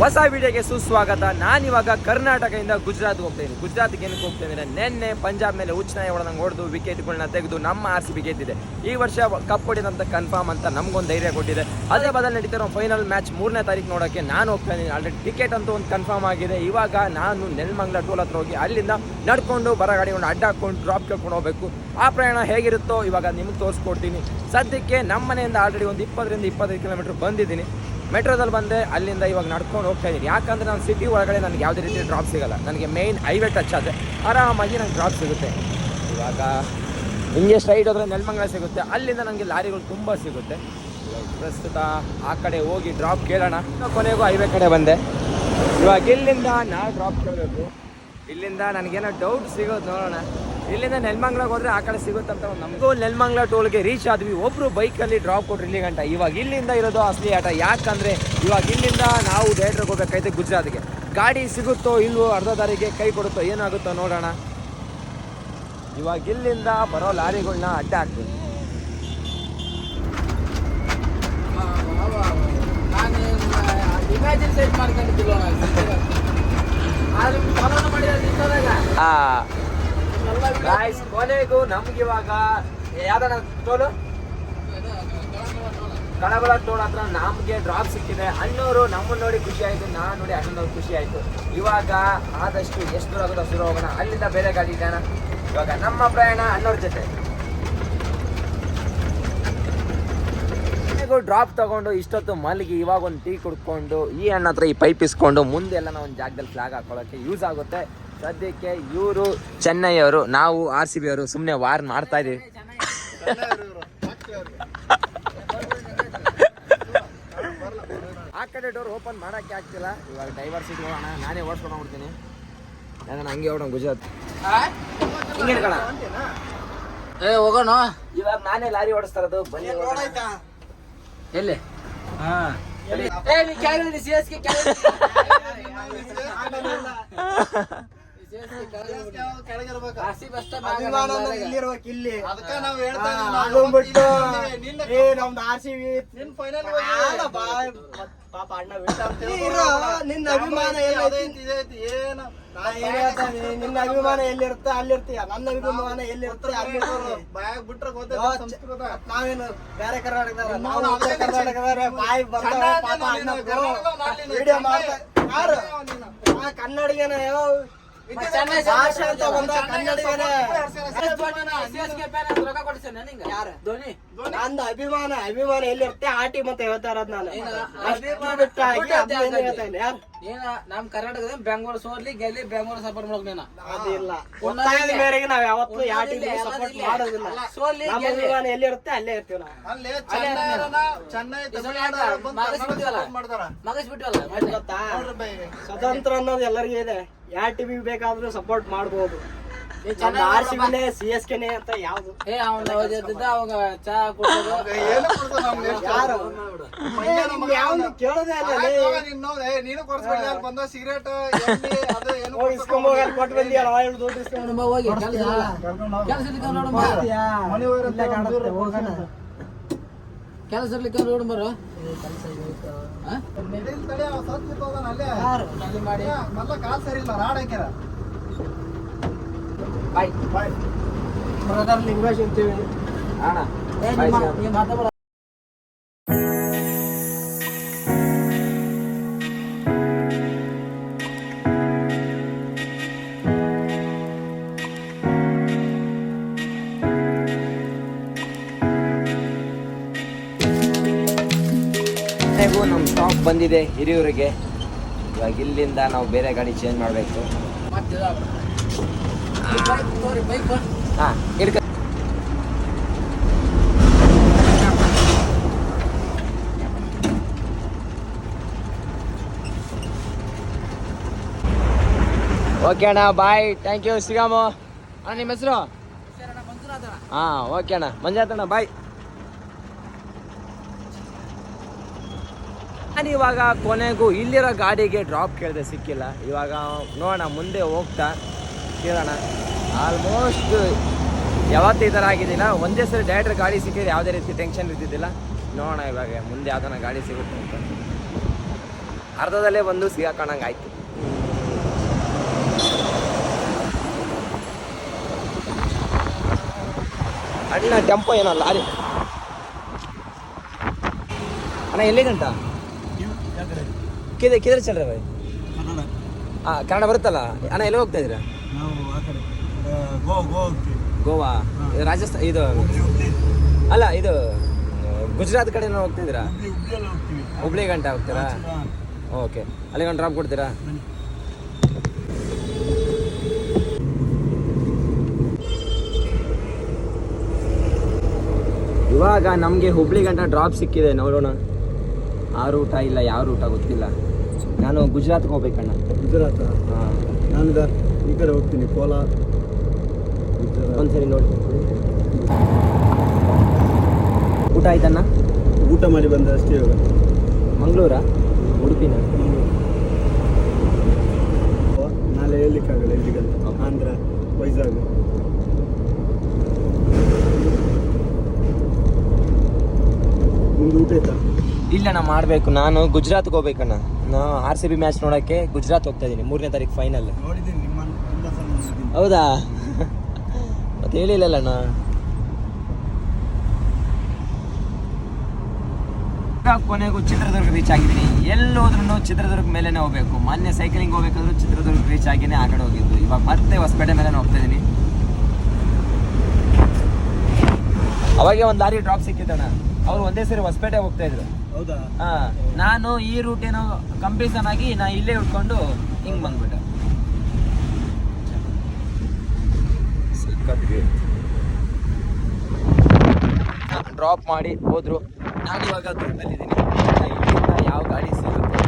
ಹೊಸ ವಿಡಿಯೋಗೆ ಸುಸ್ವಾಗತ. ನಾನಿವಾಗ ಕರ್ನಾಟಕದಿಂದ ಗುಜರಾತ್ಗೆ ಹೋಗ್ತೇನೆ. ಗುಜರಾತ್ಗೆ ಏನಕ್ಕೆ ಹೋಗ್ತೇನೆ ಅಂದರೆ ನಿನ್ನೆ ಪಂಜಾಬ್ ಮೇಲೆ ಉಚ್ಚನಾಯಿ ಹೊಡೆದಂಗೆ ಹೊಡೆದು ವಿಕೆಟ್ಗಳನ್ನ ತೆಗೆದು ನಮ್ಮ RCB ಗೆದ್ದಿದೆ. ಈ ವರ್ಷ ಕಪ್ ಹೊಡಿದಂತ ಕನ್ಫರ್ಮ್ ಅಂತ ನಮಗೊಂದು ಧೈರ್ಯ ಕೊಟ್ಟಿದೆ. ಅದೇ ಬದಲು ನಡೀತಿರೋ ಫೈನಲ್ ಮ್ಯಾಚ್ 3ನೇ ತಾರೀಕು ನೋಡೋಕ್ಕೆ ನಾನು ಹೋಗ್ತಾ ಇದ್ದೀನಿ. ಆಲ್ರೆಡಿ ಟಿಕೆಟ್ ಅಂತೂ ಒಂದು ಕನ್ಫರ್ಮ್ ಆಗಿದೆ. ಇವಾಗ ನಾನು ನೆಲಮಂಗಲ ಟೋಲ್ ಹತ್ರ ಹೋಗಿ ಅಲ್ಲಿಂದ ನಡ್ಕೊಂಡು ಬರಗಾಡಿಕೊಂಡು ಅಡ್ಡ ಹಾಕೊಂಡು ಡ್ರಾಪ್ ಕೇಳ್ಕೊಂಡು ಹೋಗಬೇಕು. ಆ ಪ್ರಯಾಣ ಹೇಗಿರುತ್ತೋ ಇವಾಗ ನಿಮಗೆ ತೋರಿಸ್ಕೊಡ್ತೀನಿ. ಸದ್ಯಕ್ಕೆ ನಮ್ಮ ಮನೆಯಿಂದ ಆಲ್ರೆಡಿ ಒಂದು 20-25 ಕಿಲೋಮೀಟರ್ ಬಂದಿದ್ದೀನಿ. ಮೆಟ್ರೋದಲ್ಲಿ ಬಂದೆ, ಅಲ್ಲಿಂದ ಇವಾಗ ನಡ್ಕೊಂಡು ಹೋಗ್ತಾ ಇದ್ದೀನಿ. ಯಾಕಂದರೆ ನಾನು ಸಿಟಿ ಒಳಗಡೆ ನನಗೆ ಯಾವುದೇ ರೀತಿ ಡ್ರಾಪ್ ಸಿಗೋಲ್ಲ. ನನಗೆ ಮೇಯ್ನ್ ಹೈವೇ ಟಚ್ ಆದರೆ ಆರಾಮಾಗಿ ನನಗೆ ಡ್ರಾಪ್ ಸಿಗುತ್ತೆ. ಇವಾಗ ಹಿಂಗೆ ಸ್ಟ್ರೈಟ್ ಹೋದರೆ ನೆಲಮಂಗಲ ಸಿಗುತ್ತೆ, ಅಲ್ಲಿಂದ ನನಗೆ ಲಾರಿಗಳು ತುಂಬ ಸಿಗುತ್ತೆ. ಪ್ರಸ್ತುತ ಆ ಕಡೆ ಹೋಗಿ ಡ್ರಾಪ್ ಕೇಳೋಣ. ಕೊನೆಗೂ ಹೈವೇ ಕಡೆ ಬಂದೆ. ಇವಾಗ ಇಲ್ಲಿಂದ ನಾ ಡ್ರಾಪ್ ಕೇಳಬೇಕು. ಇಲ್ಲಿಂದ ನನಗೇನೋ ಡೌಟ್ ಸಿಗೋದು ನೋಡೋಣ. ಇಲ್ಲಿಂದ ನೆಲಮಂಗಲಕ್ಕೆ ಹೋದರೆ ಆ ಕಡೆ ಸಿಗುತ್ತಂತ ಒಂದು ನಮಗೂ ನೆಲಮಂಗಲ ಟೋಲ್ಗೆ ರೀಚ್ ಆದ್ವಿ. ಒಬ್ಬರು ಬೈಕಲ್ಲಿ ಡ್ರಾಪ್ ಕೊಟ್ರು ಇಲ್ಲಿ ಗಂಟ. ಇವಾಗ ಇಲ್ಲಿಂದ ಇರೋದು ಅಸಲಿ ಆಟ. ಯಾಕಂದರೆ ಇವಾಗ ಇಲ್ಲಿಂದ ನಾವು ಡೈರೆಕ್ಟ್ರಿಗೆ ಹೋಗ್ಬೇಕಾಯ್ತು ಗುಜರಾತ್ಗೆ. ಗಾಡಿ ಸಿಗುತ್ತೋ ಇಲ್ವೋ, ಅರ್ಧ ದಾರಿಗೆ ಕೈ ಕೊಡುತ್ತೋ ಏನಾಗುತ್ತೋ ನೋಡೋಣ. ಇವಾಗ ಇಲ್ಲಿಂದ ಬರೋ ಲಾರಿಗಳನ್ನ ಅಡ್ಡ ಹಾಕ್ತೀವಿ. ಕೊನೆಗೂ ನಮ್ಗೆ ಇವಾಗ ಯಾವ್ದಾರ ಟೋಲು ಕಳಬಳ ಟೋಲ್ ಹತ್ರ ನಮ್ಗೆ ಡ್ರಾಪ್ ಸಿಕ್ಕಿದೆ. ಅಣ್ಣವರು ನಮ್ಮನ್ನ ನೋಡಿ ಖುಷಿ ಆಯ್ತು, ನಾನು ನೋಡಿ ಅಣ್ಣನವ್ರು ಖುಷಿ ಆಯ್ತು. ಇವಾಗ ಆದಷ್ಟು ಎಷ್ಟು ದೂರ ಆಗುತ್ತೋ ಶುರು ಹೋಗೋಣ. ಅಲ್ಲಿಂದ ಬೇರೆ ಗಾಡಿ ಇದ್ದಾನ. ಇವಾಗ ನಮ್ಮ ಪ್ರಯಾಣ ಅಣ್ಣವ್ರ ಜೊತೆ. ಡ್ರಾಪ್ ತಗೊಂಡು ಇಷ್ಟೊತ್ತು ಮಲಗಿ ಇವಾಗ ಒಂದು ಟೀ ಕುಡ್ಕೊಂಡು ಈ ಅಣ್ಣ ಹತ್ರ ಈ ಪೈಪ್ ಇಸ್ಕೊಂಡು ಮುಂದೆ ಎಲ್ಲ ನಾವು ಒಂದು ಜಾಗದಲ್ಲಿ ಫ್ಲಾಗ್ ಹಾಕೊಳ್ಳೋಕ್ಕೆ ಯೂಸ್ ಆಗುತ್ತೆ. ಸದ್ಯಕ್ಕೆ ಇವರು ಚೆನ್ನೈ ಅವರು, ನಾವು RCB ಅವರು ಸುಮ್ಮನೆ ವಾರ್ ಮಾಡ್ತಾ ಇದೀವಿ. ಆ ಕಡೆ ಡೋರ್ ಓಪನ್ ಮಾಡೋಕ್ಕೆ ಆಗ್ತಿಲ್ಲ. ಇವಾಗ ಡೈವರ್ಸಿಟಿ ಹೋಗೋಣ. ನಾನೇ ಓಡಿಸ್ಕೊಂಡು ಹೋಗ್ಬಿಡ್ತೀನಿ. ಯಾಕಂದ್ರೆ ಹಂಗೆ ಹೋಗೋಣ ಗುಜರಾತ್ ಹಿಂಗೆ ಹಿಡ್ಕೋಣ. ಹೋಗೋಣ. ಇವಾಗ ನಾನೇ ಲಾರಿ ಓಡಿಸ್ತಾ ಇರೋದು. ಬನ್ನಿ ಎಲ್ಲಿ ಪಾಪ ಅಣ್ಣ ನಿನ್ನ ಅಭಿಮಾನ ನಿನ್ನ ಅಭಿಮಾನ ಎಲ್ಲಿರುತ್ತೆ ಅಲ್ಲಿರ್ತೀಯ, ನನ್ನ ಅಭಿಮಾನ ಎಲ್ಲಿರುತ್ತೆ ಅಲ್ಲಿ ನಾವೇನು ಬೇರೆ ಕರ್ನಾಟಕದವ್ರ, ನಾವು ಉತ್ತರ ಕರ್ನಾಟಕದವ್ರೆ. ಬಾಯಿ ಬರ್ತಾವ ಪಾಪ ಅಣ್ಣ ವಿಡಿಯೋ ಮಾಡ್ತಾ ಯಾರು ಕನ್ನಡಿಗನ ಭಾಷೆ ಅಂತ ಬಂದ ಕನ್ನಡಿಗನೇ. ನಂದು ಅಭಿಮಾನ ಎಲ್ಲಿರುತ್ತೆ ಆ ಟೀಮ್ ಅಂತ ಹೇಳ್ತಾ ಇರೋದು ನಾನು. ನಮ್ ಕರ್ನಾಟಕದ ಬೆಂಗಳೂರು ಸೋರ್ಲಿ ಗೆಲ್ಲಿ ಬೆಂಗಳೂರು ಸಪೋರ್ಟ್ ಮಾಡೋಕ್ ನೀನು ಅದಿಲ್ಲ. ಒತ್ತಾಯದ ಮೇರೆಗೆ ನಾವ್ ಯಾವತ್ತೂ ಯಾವ ಟೀಮ್ ಸಪೋರ್ಟ್ ಮಾಡೋದಿಲ್ಲ. ನಮ್ಮ ಅಭಿಮಾನ ಎಲ್ಲಿರುತ್ತೆ ಅಲ್ಲೇ ಇರ್ತೀವಿ ನಾವು. ಗೊತ್ತಾ, ಸ್ವತಂತ್ರ ಅನ್ನೋದು ಎಲ್ಲರಿಗೂ ಇದೆ. ಯಾವ ಟಿವಿ ಬೇಕಾದ್ರೂ ಸಪೋರ್ಟ್ ಮಾಡ್ಬೋದು. RCB CSK ಅಂತ ಯಾವ್ದು ಅವಾಗ ಚಾ ಕೊಡೋದು ಯಾವ್ದು ಕೇಳೋದೇ ಕೊಟ್ಟು ಬಂದಿಯಲ್ಲ ದುಡ್ಡು ಇಸ್ಕೊಂಡು ಹೋಗಿ ಕೆಲಸ ಇರ್ಲಿಕ್ಕೆ ನೋಡ್ ಬರೋ ಲಿಂಗ್ವೇಜ್ ಅಂತೀವಿ. ನಮ್ಮ ಸ್ಟಾಪ್ ಬಂದಿದೆ ಹಿರಿಯೂರಿಗೆ. ಇವಾಗ ಇಲ್ಲಿಂದ ನಾವು ಬೇರೆ ಗಾಡಿ ಚೇಂಜ್ ಮಾಡಬೇಕು. ಓಕೆ ಅಣ್ಣ, ಬಾಯ್, ಥ್ಯಾಂಕ್ ಯು. ಸಿಗಾಮು ಅಣ್ಣ, ನಿಮ್ಮ ಹೆಸರು? ಹಾಂ, ಓಕೆ ಅಣ್ಣ, ಮಂಜಾತ್ ಅಣ್ಣ, ಬಾಯ್. ನಾನು ಇವಾಗ ಕೊನೆಗೂ ಇಲ್ಲಿರೋ ಗಾಡಿಗೆ ಡ್ರಾಪ್ ಕೇಳಿದೆ, ಸಿಕ್ಕಿಲ್ಲ. ಇವಾಗ ನೋಡೋಣ, ಮುಂದೆ ಹೋಗ್ತಾ ಕೇಳೋಣ. ಆಲ್ಮೋಸ್ಟ್ ಯಾವತ್ತೂ ಈ ಥರ ಆಗಿದ್ದಿಲ್ಲ. ಒಂದೇ ಸರಿ ಡೈರೆಕ್ಟ್ ಗಾಡಿ ಸಿಕ್ಕಿದ್ರೆ ಯಾವುದೇ ರೀತಿ ಟೆನ್ಷನ್ ಇರ್ತಿದ್ದಿಲ್ಲ. ನೋಡೋಣ ಇವಾಗ ಮುಂದೆ ಯಾವ್ದಾನ ಗಾಡಿ ಸಿಗುತ್ತೆ ಅಂತ. ಅರ್ಧದಲ್ಲೇ ಬಂದು ಸಿಗಾಕೊಂಡಂಗೆ ಆಯ್ತು. ಅಣ್ಣ ಟೆಂಪೋ ಏನೋ ಲಾರಿ ಅಣ್ಣ ಎಲ್ಲಿ ಗಂಟ ಕಿದ್ರೆ ಚಲ್ರ ಭಾಯ್ ಕನ್ನಡ ಬರುತ್ತಲ್ಲ ಅಣ್ಣ ಎಲ್ಲಿ ಹೋಗ್ತಾ ಇದ್ದೀರಾ? ಗೋವಾ ರಾಜಸ್ಥಾನ ಇದು ಅಲ್ಲ ಇದು ಗುಜರಾತ್ ಕಡೆ ಹೋಗ್ತಾ ಇದ್ದೀರಾ? ಹುಬ್ಳಿ ಗಂಟ ಹೋಗ್ತೀರಾ? ಓಕೆ ಅಲ್ಲಿ ಗಂಟ ಡ್ರಾಪ್ ಕೊಡ್ತೀರಾ? ಇವಾಗ ನಮಗೆ ಹುಬ್ಳಿ ಗಂಟ ಡ್ರಾಪ್ ಸಿಕ್ಕಿದೆ, ನೋಡೋಣ. ಆ ರೂಟ ಇಲ್ಲ ಯಾವ ರೂಟ ಗೊತ್ತಿಲ್ಲ. ನಾನು ಗುಜರಾತ್ಗೆ ಹೋಗ್ಬೇಕಣ್ಣ. ಗುಜರಾತ್? ಹಾಂ, ನಾನು ಈ ಕಡೆ ಹೋಗ್ತೀನಿ, ಕೋಲಾರ. ಒಂದ್ಸರಿ ನೋಡಿ. ಊಟ ಆಯ್ತಣ್ಣ? ಊಟ ಮಾಡಿ ಬಂದೆ ಅಷ್ಟೇ. ಇವಾಗ ಮಂಗಳೂರಾ ಉಡುಪಿನ? ನಾಳೆ ಹೇಳಲಿಕ್ಕಾಗಲ್ಲ ಎಲ್ಲಿಗಂತ. ಆಂಧ್ರ, ವೈಜಾಗ್. ನಿಮ್ದು ಊಟ ಆಯ್ತಾ? ಇಲ್ಲ ನಾ ಮಾಡಬೇಕು. ನಾನು ಗುಜರಾತ್ಗೆ ಹೋಗ್ಬೇಕಣ್ಣ. ನಾ RCB ಮ್ಯಾಚ್ ನೋಡೋಕ್ಕೆ ಗುಜರಾತ್ ಹೋಗ್ತಾ ಇದ್ದೀನಿ, 3ನೇ ತಾರೀಕು ಫೈನಲ್. ನೋಡಿದ್ದೀನಿ ನಿಮ್ಮನ್ನು ತುಂಬ ಸಲ ನೋಡಿದ್ದೀನಿ. ಹೌದಾ? ಮತ್ತೆ ಹೇಳಿಲ್ಲಣ್ಣ. ಕೊನೆಗೂ ಚಿತ್ರದುರ್ಗ ರೀಚ್ ಆಗಿದ್ದೀನಿ. ಎಲ್ಲೋದ್ರೂ ಚಿತ್ರದುರ್ಗ ಮೇಲೇ ಹೋಗ್ಬೇಕು. ಮೊನ್ನೆ ಸೈಕ್ಲಿಂಗ್ ಹೋಗ್ಬೇಕಾದ್ರೂ ಚಿತ್ರದುರ್ಗ ರೀಚ್ ಆಗಿನೇ ಆ ಕಡೆ ಹೋಗಿದ್ದು. ಇವಾಗ ಮತ್ತೆ ಹೊಸಪೇಟೆ ಮೇಲೆ ಹೋಗ್ತಾ ಇದ್ದೀನಿ. ಅವಾಗೆ ಒಂದು ಲಾರಿ ಡ್ರಾಪ್ ಸಿಕ್ಕಿತ್ತಣ್ಣ. ಅವ್ರು ಒಂದೇ ಸರಿ ಹೊಸಪೇಟೆ ಹೋಗ್ತಾ ಇದ್ರು. ಹೌದಾ? ಹಾಂ, ನಾನು ಈ ರೂಟ್ ಏನೋ ಕಂಪ್ಲೀಷನ್ ಆಗಿ ನಾ ಇಲ್ಲೇ ಉಟ್ಕೊಂಡು ಹಿಂಗೆ ಬಂದ್ಬಿಟ್ಟೆ. ಡ್ರಾಪ್ ಮಾಡಿ ಹೋದ್ರು. ನಾನು ಇವಾಗ ದುರ್ಗದಲ್ಲಿದ್ದೀನಿ. ಇಲ್ಲಿಂದ ಯಾವ ಗಾಡಿ ಸಿಗುತ್ತೆ?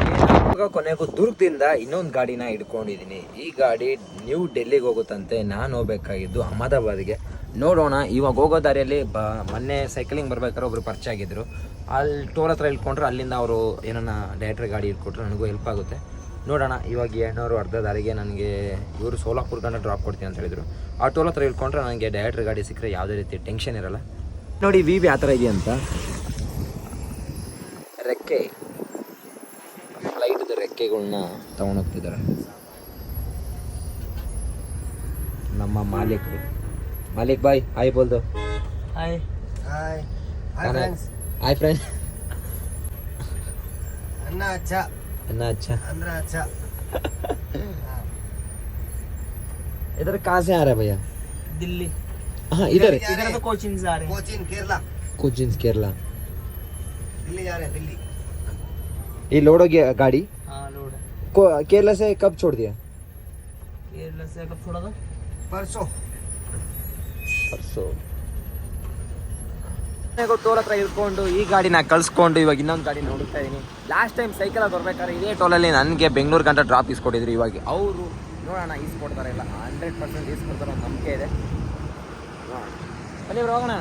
ಇವಾಗ ಕೊನೆಗೂ ದುರ್ಗದಿಂದ ಇನ್ನೊಂದು ಗಾಡಿನ ಹಿಡ್ಕೊಂಡಿದ್ದೀನಿ. ಈ ಗಾಡಿ ನ್ಯೂ ಡೆಲ್ಲಿಗೆ ಹೋಗುತ್ತಂತೆ. ನಾನು ಹೋಗ್ಬೇಕಾಗಿದ್ದು ಅಹಮದಾಬಾದ್ಗೆ. ನೋಡೋಣ. ಇವಾಗ ಹೋಗೋ ದಾರಿಯಲ್ಲಿ ಮೊನ್ನೆ ಸೈಕ್ಲಿಂಗ್ ಬರ್ಬೇಕಾದ್ರೆ ಒಬ್ರು ಪರಿಚಯ ಆಗಿದ್ರು. ಅಲ್ಲಿ ಟೋಲ್ ಹತ್ರ ಇಳ್ಕೊಂಡ್ರೆ ಅಲ್ಲಿಂದ ಅವರು ಏನನ್ನ ಡೈರೆಕ್ಟ್ರ್ ಗಾಡಿ ಇಟ್ಕೊಟ್ರೆ ನನಗೂ ಹೆಲ್ಪ್ ಆಗುತ್ತೆ. ನೋಡೋಣ. ಇವಾಗ ಏನೋರು ಅರ್ಧ ದಾರಿಗೆ ನನಗೆ ಇವರು ಸೋಲಾಪುರ ಗಂಟ ಡ್ರಾಪ್ ಕೊಡ್ತೀನಿ ಅಂತ ಹೇಳಿದರು. ಆ ಟೋಲ್ ಹತ್ರ ಇಳ್ಕೊಂಡ್ರೆ ನನಗೆ ಡೈರೆಕ್ಟ್ರ್ ಗಾಡಿ ಸಿಕ್ಕರೆ ಯಾವುದೇ ರೀತಿ ಟೆನ್ಷನ್ ಇರಲ್ಲ. ನೋಡಿ ವಿ ಯಾವ ಥರ ಇದೆಯಂತ. ರೆಕ್ಕೆ, ಫ್ಲೈಟ್ದು ರೆಕ್ಕೆಗಳನ್ನ ತೊಗೊಂಡೋಗ್ತಿದ್ದಾರೆ ನಮ್ಮ ಮಾಲೀಕರು. ಮಾಲಿಕ್ ಬಾಯ್ ಹಾಯ್ ಬೋಲ್ದು. Hi hi hi friend. अन्ना अच्छा, अन्ना अच्छा, अंदर अच्छा। इधर कहाँ से आ रहा है भैया? दिल्ली। हाँ इधर इधर तो कोचिंग से आ रहे हैं। कोचिन केरला, कोचिन केरला। दिल्ली जा रहे हैं, दिल्ली। ये लोड हो गया गाड़ी? हाँ लोड है। केरला से कब छोड़ दिया? केरला से कब छोड़ा था? परसों। परसों। ಟೋಲ್ ಹತ್ರ ಇಟ್ಕೊಂಡು ಈ ಗಾಡಿನ ಕಳ್ಸ್ಕೊಂಡು ಇವಾಗ ಇನ್ನೊಂದು ಗಾಡಿ ನೋಡ್ತಾ ಇದ್ದೀನಿ. ಲಾಸ್ಟ್ ಟೈಮ್ ಸೈಕಲ್ ಬರ್ಬೇಕಾದ್ರೆ ಇದೇ ಟೋಲಲ್ಲಿ ನನಗೆ ಬೆಂಗಳೂರು ಗಂಟ ಡ್ರಾಪ್ ಇಸ್ಕೊಟ್ಟಿದ್ರು. ಇವಾಗ ಅವರು ನೋಡೋಣ ಇಸ್ಕೊಡ್ತಾರೆ ಇಲ್ಲ 100% ಇಸ್ಕೊಡ್ತಾರೆ ಒಂದು ನಂಬಿಕೆ ಇದೆ. ಅಲ್ಲಿ ಹೋಗೋಣ.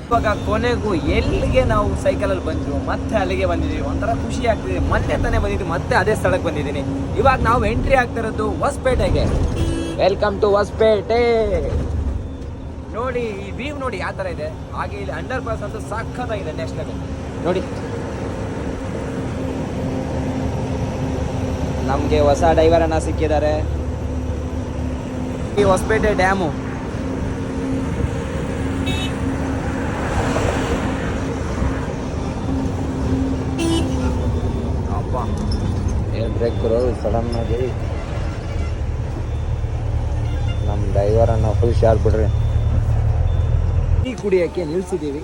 ಇವಾಗ ಕೊನೆಗೂ ಎಲ್ಲಿಗೆ ನಾವು ಸೈಕಲಲ್ಲಿ ಬಂದು ಮತ್ತೆ ಅಲ್ಲಿಗೆ ಬಂದಿದ್ದೀವಿ. ಒಂಥರ ಖುಷಿ ಆಗ್ತಿದೆ. ಮೊನ್ನೆ ತಾನೇ ಬಂದಿದ್ದೀವಿ, ಮತ್ತೆ ಅದೇ ಸ್ಥಳಕ್ಕೆ ಬಂದಿದ್ದೀನಿ. ಇವಾಗ ನಾವು ಎಂಟ್ರಿ ಆಗ್ತಿರೋದು ಹೊಸಪೇಟೆಗೆ. Welcome to Hosapete. ನೋಡಿ ಈ ವ್ಯೂ ನೋಡಿ ಯಾವ ಥರ ಇದೆ. ಹಾಗೆ ಇಲ್ಲಿ ಅಂಡರ್ ಪಾಸ್ ಅಂತೂ ಸಖತ್ತಾಗಿದೆ. ನೆಕ್ಸ್ಟ್ ಲೆವೆಲ್ ನೋಡಿ. ನಮಗೆ ಹೊಸ ಡೈವರ್ ಅನ್ನ ಸಿಕ್ಕಿದ್ದಾರೆ. ಈ ಹೊಸಪೇಟೆ ಡ್ಯಾಮು ಅಪ್ಪ ಏನು ಬ್ರೇಕ್ ಬರೋದು ಸಡನ್ ಆಗಿ. ನಮ್ಮ ಡೈವರ್ ಅನ್ನ ಫುಲ್ ಶಾರ್ಪ್ ಬಿಡ್ರಿ. ಟೀ ಕುಡಿಯೋಕ್ಕೆ ನಿಲ್ಸಿದ್ದೀವಿ.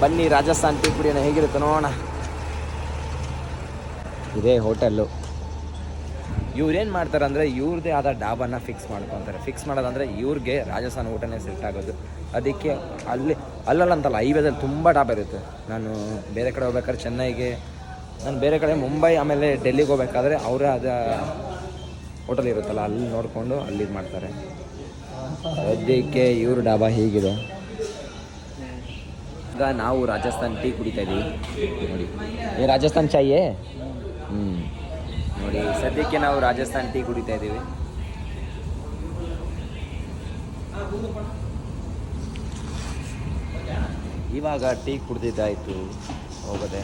ಬನ್ನಿ ರಾಜಸ್ಥಾನ್ ಟೀ ಕುಡಿಯೋಣ, ಹೇಗಿರುತ್ತೆ ನೋಡೋಣ. ಇದೇ ಹೋಟೆಲ್ಲು. ಇವ್ರೇನು ಮಾಡ್ತಾರೆ ಅಂದರೆ ಇವ್ರದ್ದೇ ಆದ ಡಾಬನ್ನ ಫಿಕ್ಸ್ ಮಾಡ್ಕೊತಾರೆ. ಫಿಕ್ಸ್ ಮಾಡೋದಂದರೆ ಇವ್ರಿಗೆ ರಾಜಸ್ಥಾನ್ ಊಟನೇ ಸೆಟ್ ಆಗೋದು. ಅದಕ್ಕೆ ಅಲ್ಲಂತಲ್ಲ ಹೈವೇದಲ್ಲಿ ತುಂಬ ಡಾಬಾ ಇರುತ್ತೆ. ನಾನು ಬೇರೆ ಕಡೆ ಹೋಗ್ಬೇಕಾದ್ರೆ ಚೆನ್ನೈಗೆ, ನಾನು ಬೇರೆ ಕಡೆ ಮುಂಬೈ ಆಮೇಲೆ ಡೆಲ್ಲಿಗೆ ಹೋಗ್ಬೇಕಾದ್ರೆ ಅವರೇ ಆದ ಹೋಟೆಲ್ ಇರುತ್ತಲ್ಲ ಅಲ್ಲಿ ನೋಡಿಕೊಂಡು ಅಲ್ಲಿ ಇದು ಮಾಡ್ತಾರೆ. ಅದಕ್ಕೆ ಇವ್ರ ಡಾಬಾ ಹೀಗಿದೆ. ಈಗ ನಾವು ರಾಜಸ್ಥಾನ್ ಟೀ ಕುಡಿತಾ ಇದ್ದೀವಿ ನೋಡಿ. ಈ ರಾಜಸ್ಥಾನ್ ಚಾಯೇ ನೋಡಿ. ಸದ್ಯಕ್ಕೆ ನಾವು ರಾಜಸ್ಥಾನ್ ಟೀ ಕುಡಿತಾ ಇದ್ದೀವಿ. ಇವಾಗ ಟೀ ಕುಡ್ದಿದ್ದಾಯಿತು, ಹೋಗದೆ.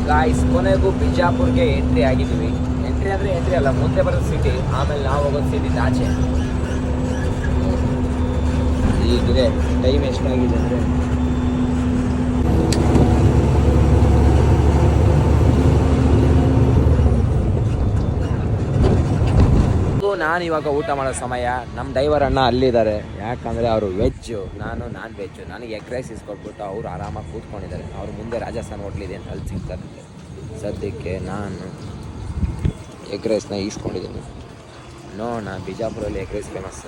ಗಾಯ್ಸ್, ಕೊನೆಗೂ ಬಿಜಾಪುರ್ಗೆ ಎಂಟ್ರಿ ಆಗಿದ್ದೀವಿ. ಎಂಟ್ರಿ ಅಂದರೆ ಎಂಟ್ರಿ ಅಲ್ಲ, ಮುಂದೆ ಬರೋದು ಸಿಟಿ, ಆಮೇಲೆ ನಾವು ಹೋಗೋದು ಸಿಟಿ ಆಚೆ. ಈಗಿದೆ ಟೈಮ್ ಎಷ್ಟಾಗಿದೆ ಅಂದರೆ ನಾನು ಇವಾಗ ಊಟ ಮಾಡೋ ಸಮಯ. ನಮ್ಮ ಡೈವರ್ ಅಣ್ಣ ಅಲ್ಲಿದ್ದಾರೆ, ಯಾಕಂದರೆ ಅವರು ವೆಜ್ಜು, ನಾನು ನಾನ್ ವೆಜ್ಜು. ನನಗೆ ಎಗ್ ರೈಸ್ ಇಸ್ಕೊಟ್ಬಿಟ್ಟು ಅವರು ಆರಾಮಾಗಿ ಕೂತ್ಕೊಂಡಿದ್ದಾರೆ. ಅವ್ರ ಮುಂದೆ ರಾಜಸ್ಥಾನ್ ಹೋಟ್ಲಿದೆ ಅಂತ ಅಲ್ಲಿ ಸಿಗ್ತಾರೆ. ಸದ್ಯಕ್ಕೆ ನಾನು ಎಗ್ ರೈಸ್ನ ಈಸ್ಕೊಂಡಿದ್ದೀನಿ. ನೋಡೋಣ, ಬಿಜಾಪುರಲ್ಲಿ ಎಗ್ ರೈಸ್ ಫೇಮಸ್.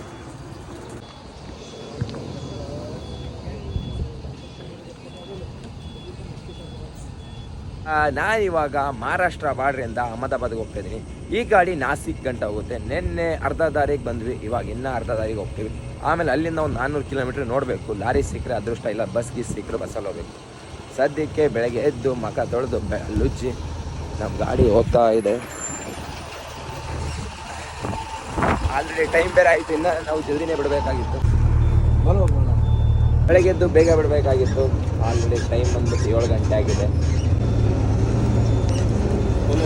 ನಾನಿವಾಗ ಮಹಾರಾಷ್ಟ್ರ ಬಾರ್ಡ್ರಿಂದ ಅಹಮದಾಬಾದ್ಗೆ ಹೋಗ್ತಾ ಇದ್ದೀನಿ. ಈ ಗಾಡಿ ನಾಸಿಕ್ ಗಂಟೆ ಹೋಗುತ್ತೆ. ನಿನ್ನೆ ಅರ್ಧ ದಾರಿಗೆ ಬಂದ್ವಿ, ಇವಾಗ ಇನ್ನೂ ಅರ್ಧ ದಾರಿಗೆ ಹೋಗ್ತೀವಿ. ಆಮೇಲೆ ಅಲ್ಲಿಂದ ಒಂದು 400 ಕಿಲೋಮೀಟ್ರ್ ನೋಡಬೇಕು. ಲಾರಿ ಸಿಕ್ಕರೆ ಅದೃಷ್ಟ, ಇಲ್ಲ ಬಸ್ ಗೀಸ್ ಸಿಕ್ಕರೆ ಬಸ್ಸಲ್ಲಿ ಹೋಗ್ಬೇಕು. ಸದ್ಯಕ್ಕೆ ಬೆಳಗ್ಗೆ ಎದ್ದು ಮುಖ ತೊಳೆದು ಲುಜ್ಜಿ ನಮ್ಮ ಗಾಡಿ ಹೋಗ್ತಾ ಇದೆ. ಆಲ್ರೆಡಿ ಟೈಮ್ ಬೇರೆ ಆಯಿತು, ಇನ್ನು ನಾವು ಜಲ್ದಿನೇ ಬಿಡಬೇಕಾಗಿತ್ತು. ಬೆಳಗ್ಗೆ ಎದ್ದು ಬೇಗ ಬಿಡಬೇಕಾಗಿತ್ತು. ಆಲ್ರೆಡಿ ಟೈಮ್ ಬಂದ್ಬಿಟ್ಟು 7 ಗಂಟೆ ಆಗಿದೆ.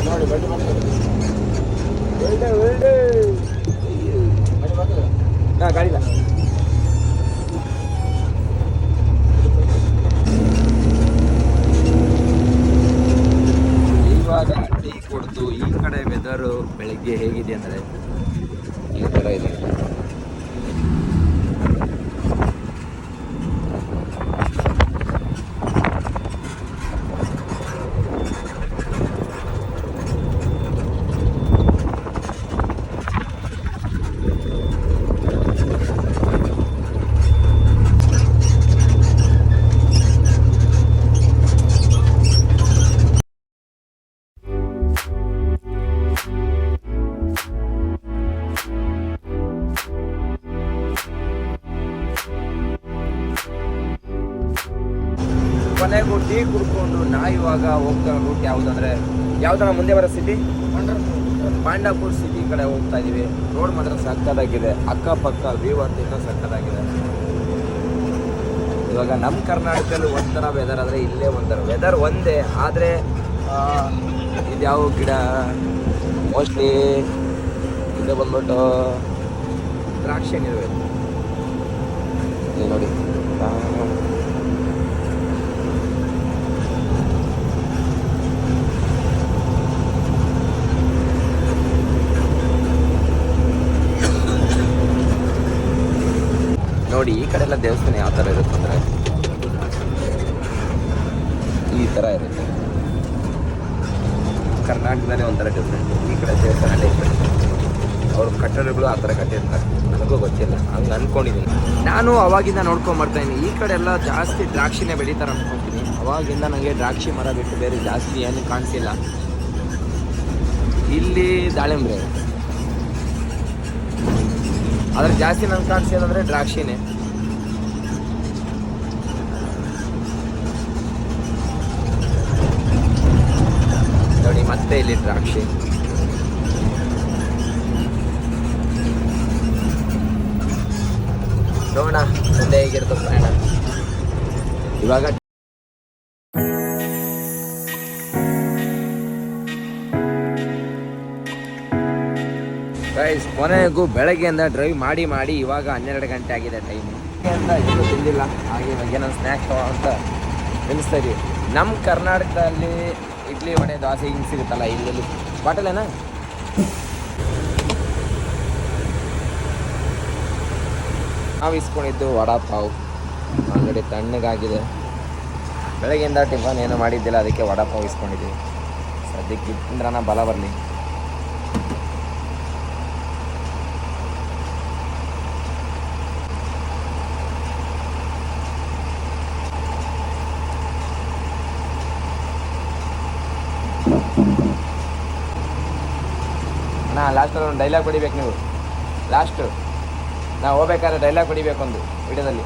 ನೋಡಿ ಬಡ್ಡಿ ಗಾಡಿಲ್ಲ. ಇವಾಗ ಟೀ ಕೊಡ್ತು. ಈ ಕಡೆ ವೆದರು ಬೆಳಿಗ್ಗೆ ಹೇಗಿದೆ ಅಂದರೆ ಈ ಥರ ಇದೆ. ಕೊನೆಗೂ ಟೀ ಕುಡ್ಕೊಂಡು ಇವಾಗ ಹೋಗ್ತಾ ರೂಟ್ ಯಾವುದಂದ್ರೆ ಯಾವ್ದನ್ನ ಮುಂದೆ ಬರೋ ಸಿಟಿ ಪಾಂಡಾಪುರ್ ಸಿಟಿ ಕಡೆ ಹೋಗ್ತಾ ಇದೀವಿ. ರೋಡ್ ಮಾತ್ರ ಸಕ್ಕತ್ತಾಗಿದೆ, ಅಕ್ಕಪಕ್ಕ ವ್ಯೂ ಅಂತ ಇನ್ನೂ ಸಕ್ಕತ್ತಾಗಿದೆ. ಇವಾಗ ನಮ್ಮ ಕರ್ನಾಟಕದಲ್ಲಿ ಒಂಥರ ವೆದರ್ ಆದರೆ ಇಲ್ಲೇ ಒಂಥರ ವೆದರ್ ಒಂದೇ, ಆದರೆ ಇದ್ಯಾವ ಗಿಡ ಮೋಸ್ಟ್ಲಿ ಇದು ಬಂದ್ಬಿಟ್ಟು ದ್ರಾಕ್ಷಿ ಹಣ್ಣಿರಬೇಕು ನೋಡಿ. ನೋಡಿ ಈ ಕಡೆ ಎಲ್ಲ ದೇವಸ್ಥಾನ ಯಾವ ಥರ ಇರುತ್ತೆ ಅಂದರೆ ಈ ಥರ ಇರುತ್ತೆ. ಕರ್ನಾಟಕದಲ್ಲಿ ಒಂಥರ ಡಿಫ್ರೆಂಟ್, ಈ ಕಡೆ ದೇವಸ್ಥಾನ ಡಿಫ್ರೆಂಟ್. ಅವ್ರ ಕಟ್ಟಡಗಳು ಆ ಥರ ಕಟ್ಟಿರ್ತಾರೆ, ನನಗೂ ಗೊತ್ತಿಲ್ಲ, ಹಂಗೆ ಅಂದ್ಕೊಂಡಿದ್ದೀನಿ. ನಾನು ಅವಾಗಿಂದ ನೋಡ್ಕೊಂಬರ್ತಾಯಿದ್ದೀನಿ. ಈ ಕಡೆ ಎಲ್ಲ ಜಾಸ್ತಿ ದ್ರಾಕ್ಷಿನೇ ಬೆಳೀತಾರೆ ಅಂದ್ಕೊತೀನಿ. ಅವಾಗಿಂದ ನನಗೆ ದ್ರಾಕ್ಷಿ ಮರ ಬಿಟ್ಟು ಬೇರೆ ಜಾಸ್ತಿ ಏನು ಕಾಣಿಸಿಲ್ಲ. ಇಲ್ಲಿ ದಾಳಿಂಬ್ರೆ, ಆದರೆ ಜಾಸ್ತಿ ನನಗೆ ಕಾಣಿಸೋದಂದರೆ ದ್ರಾಕ್ಷಿನೇ. ನೋಡಿ ಮತ್ತೆ ಇಲ್ಲಿ ದ್ರಾಕ್ಷಿ. ನೋಡೋಣ ಮುಂದೆ ಹೇಗಿರ್ತದೆ ಪ್ರಯಾಣ. ಇವಾಗ ಗೈಸ್, ಕೊನೆಗೂ ಬೆಳಗ್ಗೆಯಿಂದ ಡ್ರೈವ್ ಮಾಡಿ ಇವಾಗ 12 ಗಂಟೆ ಆಗಿದೆ ಟೈಮು. ಅಂತ ಇನ್ನೂ ತಿಂದಿಲ್ಲ, ಹಾಗೆ ಇವಾಗ ಏನೋ ಸ್ನ್ಯಾಕ್ಸ್ ಅಂತ ನಿಲ್ಲಿಸ್ತಾ ಇದೀವಿ. ನಮ್ಮ ಕರ್ನಾಟಕದಲ್ಲಿ ಇಡ್ಲಿ ವಡೆ ದೋಸೆ ಹಿಂಗೆ ಸಿಗುತ್ತಲ್ಲ, ಇಲ್ಲಿ ಬಾಟಲೇನಾ ನಾವು ಇಸ್ಕೊಂಡಿದ್ದು ವಡಾ ಪಾವ್. ಆಲ್ರೆಡಿ ತಣ್ಣಗಾಗಿದೆ, ಬೆಳಗ್ಗೆಯಿಂದ ಟಿಫನ್ ಏನೂ ಮಾಡಿದ್ದಿಲ್ಲ, ಅದಕ್ಕೆ ವಡಾ ಪಾವ್ ಇಸ್ಕೊಂಡಿದ್ದೀವಿ. ಸದ್ಯಕ್ಕೆ ತಿಂದ್ರನ ಬಲ ಬರಲಿ. ನಾ ಲಾಸ್ಟಲ್ಲಿ ಒಂದು ಡೈಲಾಗ್ ಹೊಡಿಬೇಕು ನೀವು. ಲಾಸ್ಟು ನಾವು ಹೋಗ್ಬೇಕಾದ್ರೆ ಡೈಲಾಗ್ ಹೊಡಿಬೇಕು ಒಂದು ವಿಡಿಯೋದಲ್ಲಿ.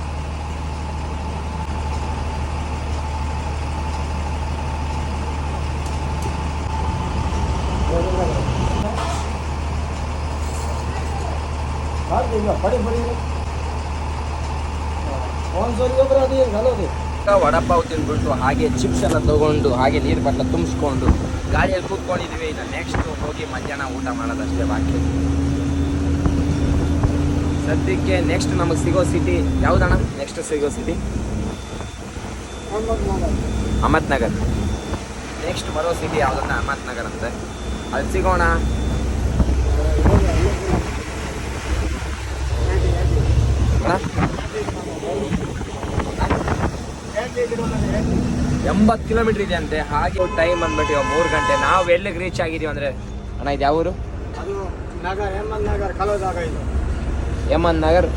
ವಡಪಾವ್ ತಿಂದ್ಬಿಟ್ಟು ಹಾಗೆ ಚಿಪ್ಸ್ ಎಲ್ಲ ತಗೊಂಡು ಹಾಗೆ ನೀರು ಬಟ್ಲ ತುಂಬಿಸ್ಕೊಂಡು ಗಾಡಿಯಲ್ಲಿ ಕೂತ್ಕೊಂಡಿದ್ದೀವಿ. ಇನ್ನು ನೆಕ್ಸ್ಟ್ ಹೋಗಿ ಮಧ್ಯಾಹ್ನ ಊಟ ಮಾಡೋದಷ್ಟೇ ಬಾಕಿ. ಸದ್ಯಕ್ಕೆ ನೆಕ್ಸ್ಟ್ ನಮಗೆ ಸಿಗೋ ಸಿಟಿ ಯಾವುದಣ್ಣ? ನೆಕ್ಸ್ಟ್ ಸಿಗೋ ಸಿಟಿ ಅಹಮದ್ನಗರ್. ನೆಕ್ಸ್ಟ್ ಬರೋ ಸಿಟಿ ಯಾವುದನ್ನ ಅಹಮದ್ನಗರ್ ಅಂತೆ. ಅಲ್ಲಿ ಸಿಗೋಣ. ಅಣ್ಣ 80 ಕಿಲೋಮೀಟರ್ ಇದೆ ಅಂತೆ. ಹಾಗೆ ಟೈಮ್ ಅಂದ್ಬಿಟ್ಟು 3 ಗಂಟೆ. ನಾವು ಎಲ್ಲಿಗೆ ರೀಚ್ ಆಗಿದ್ದೀವಿ ಅಂದರೆ ಅಣ್ಣ ಇದು ಯಾವ ಊರು? ಎಮ್ಮನ್ ನಗರ್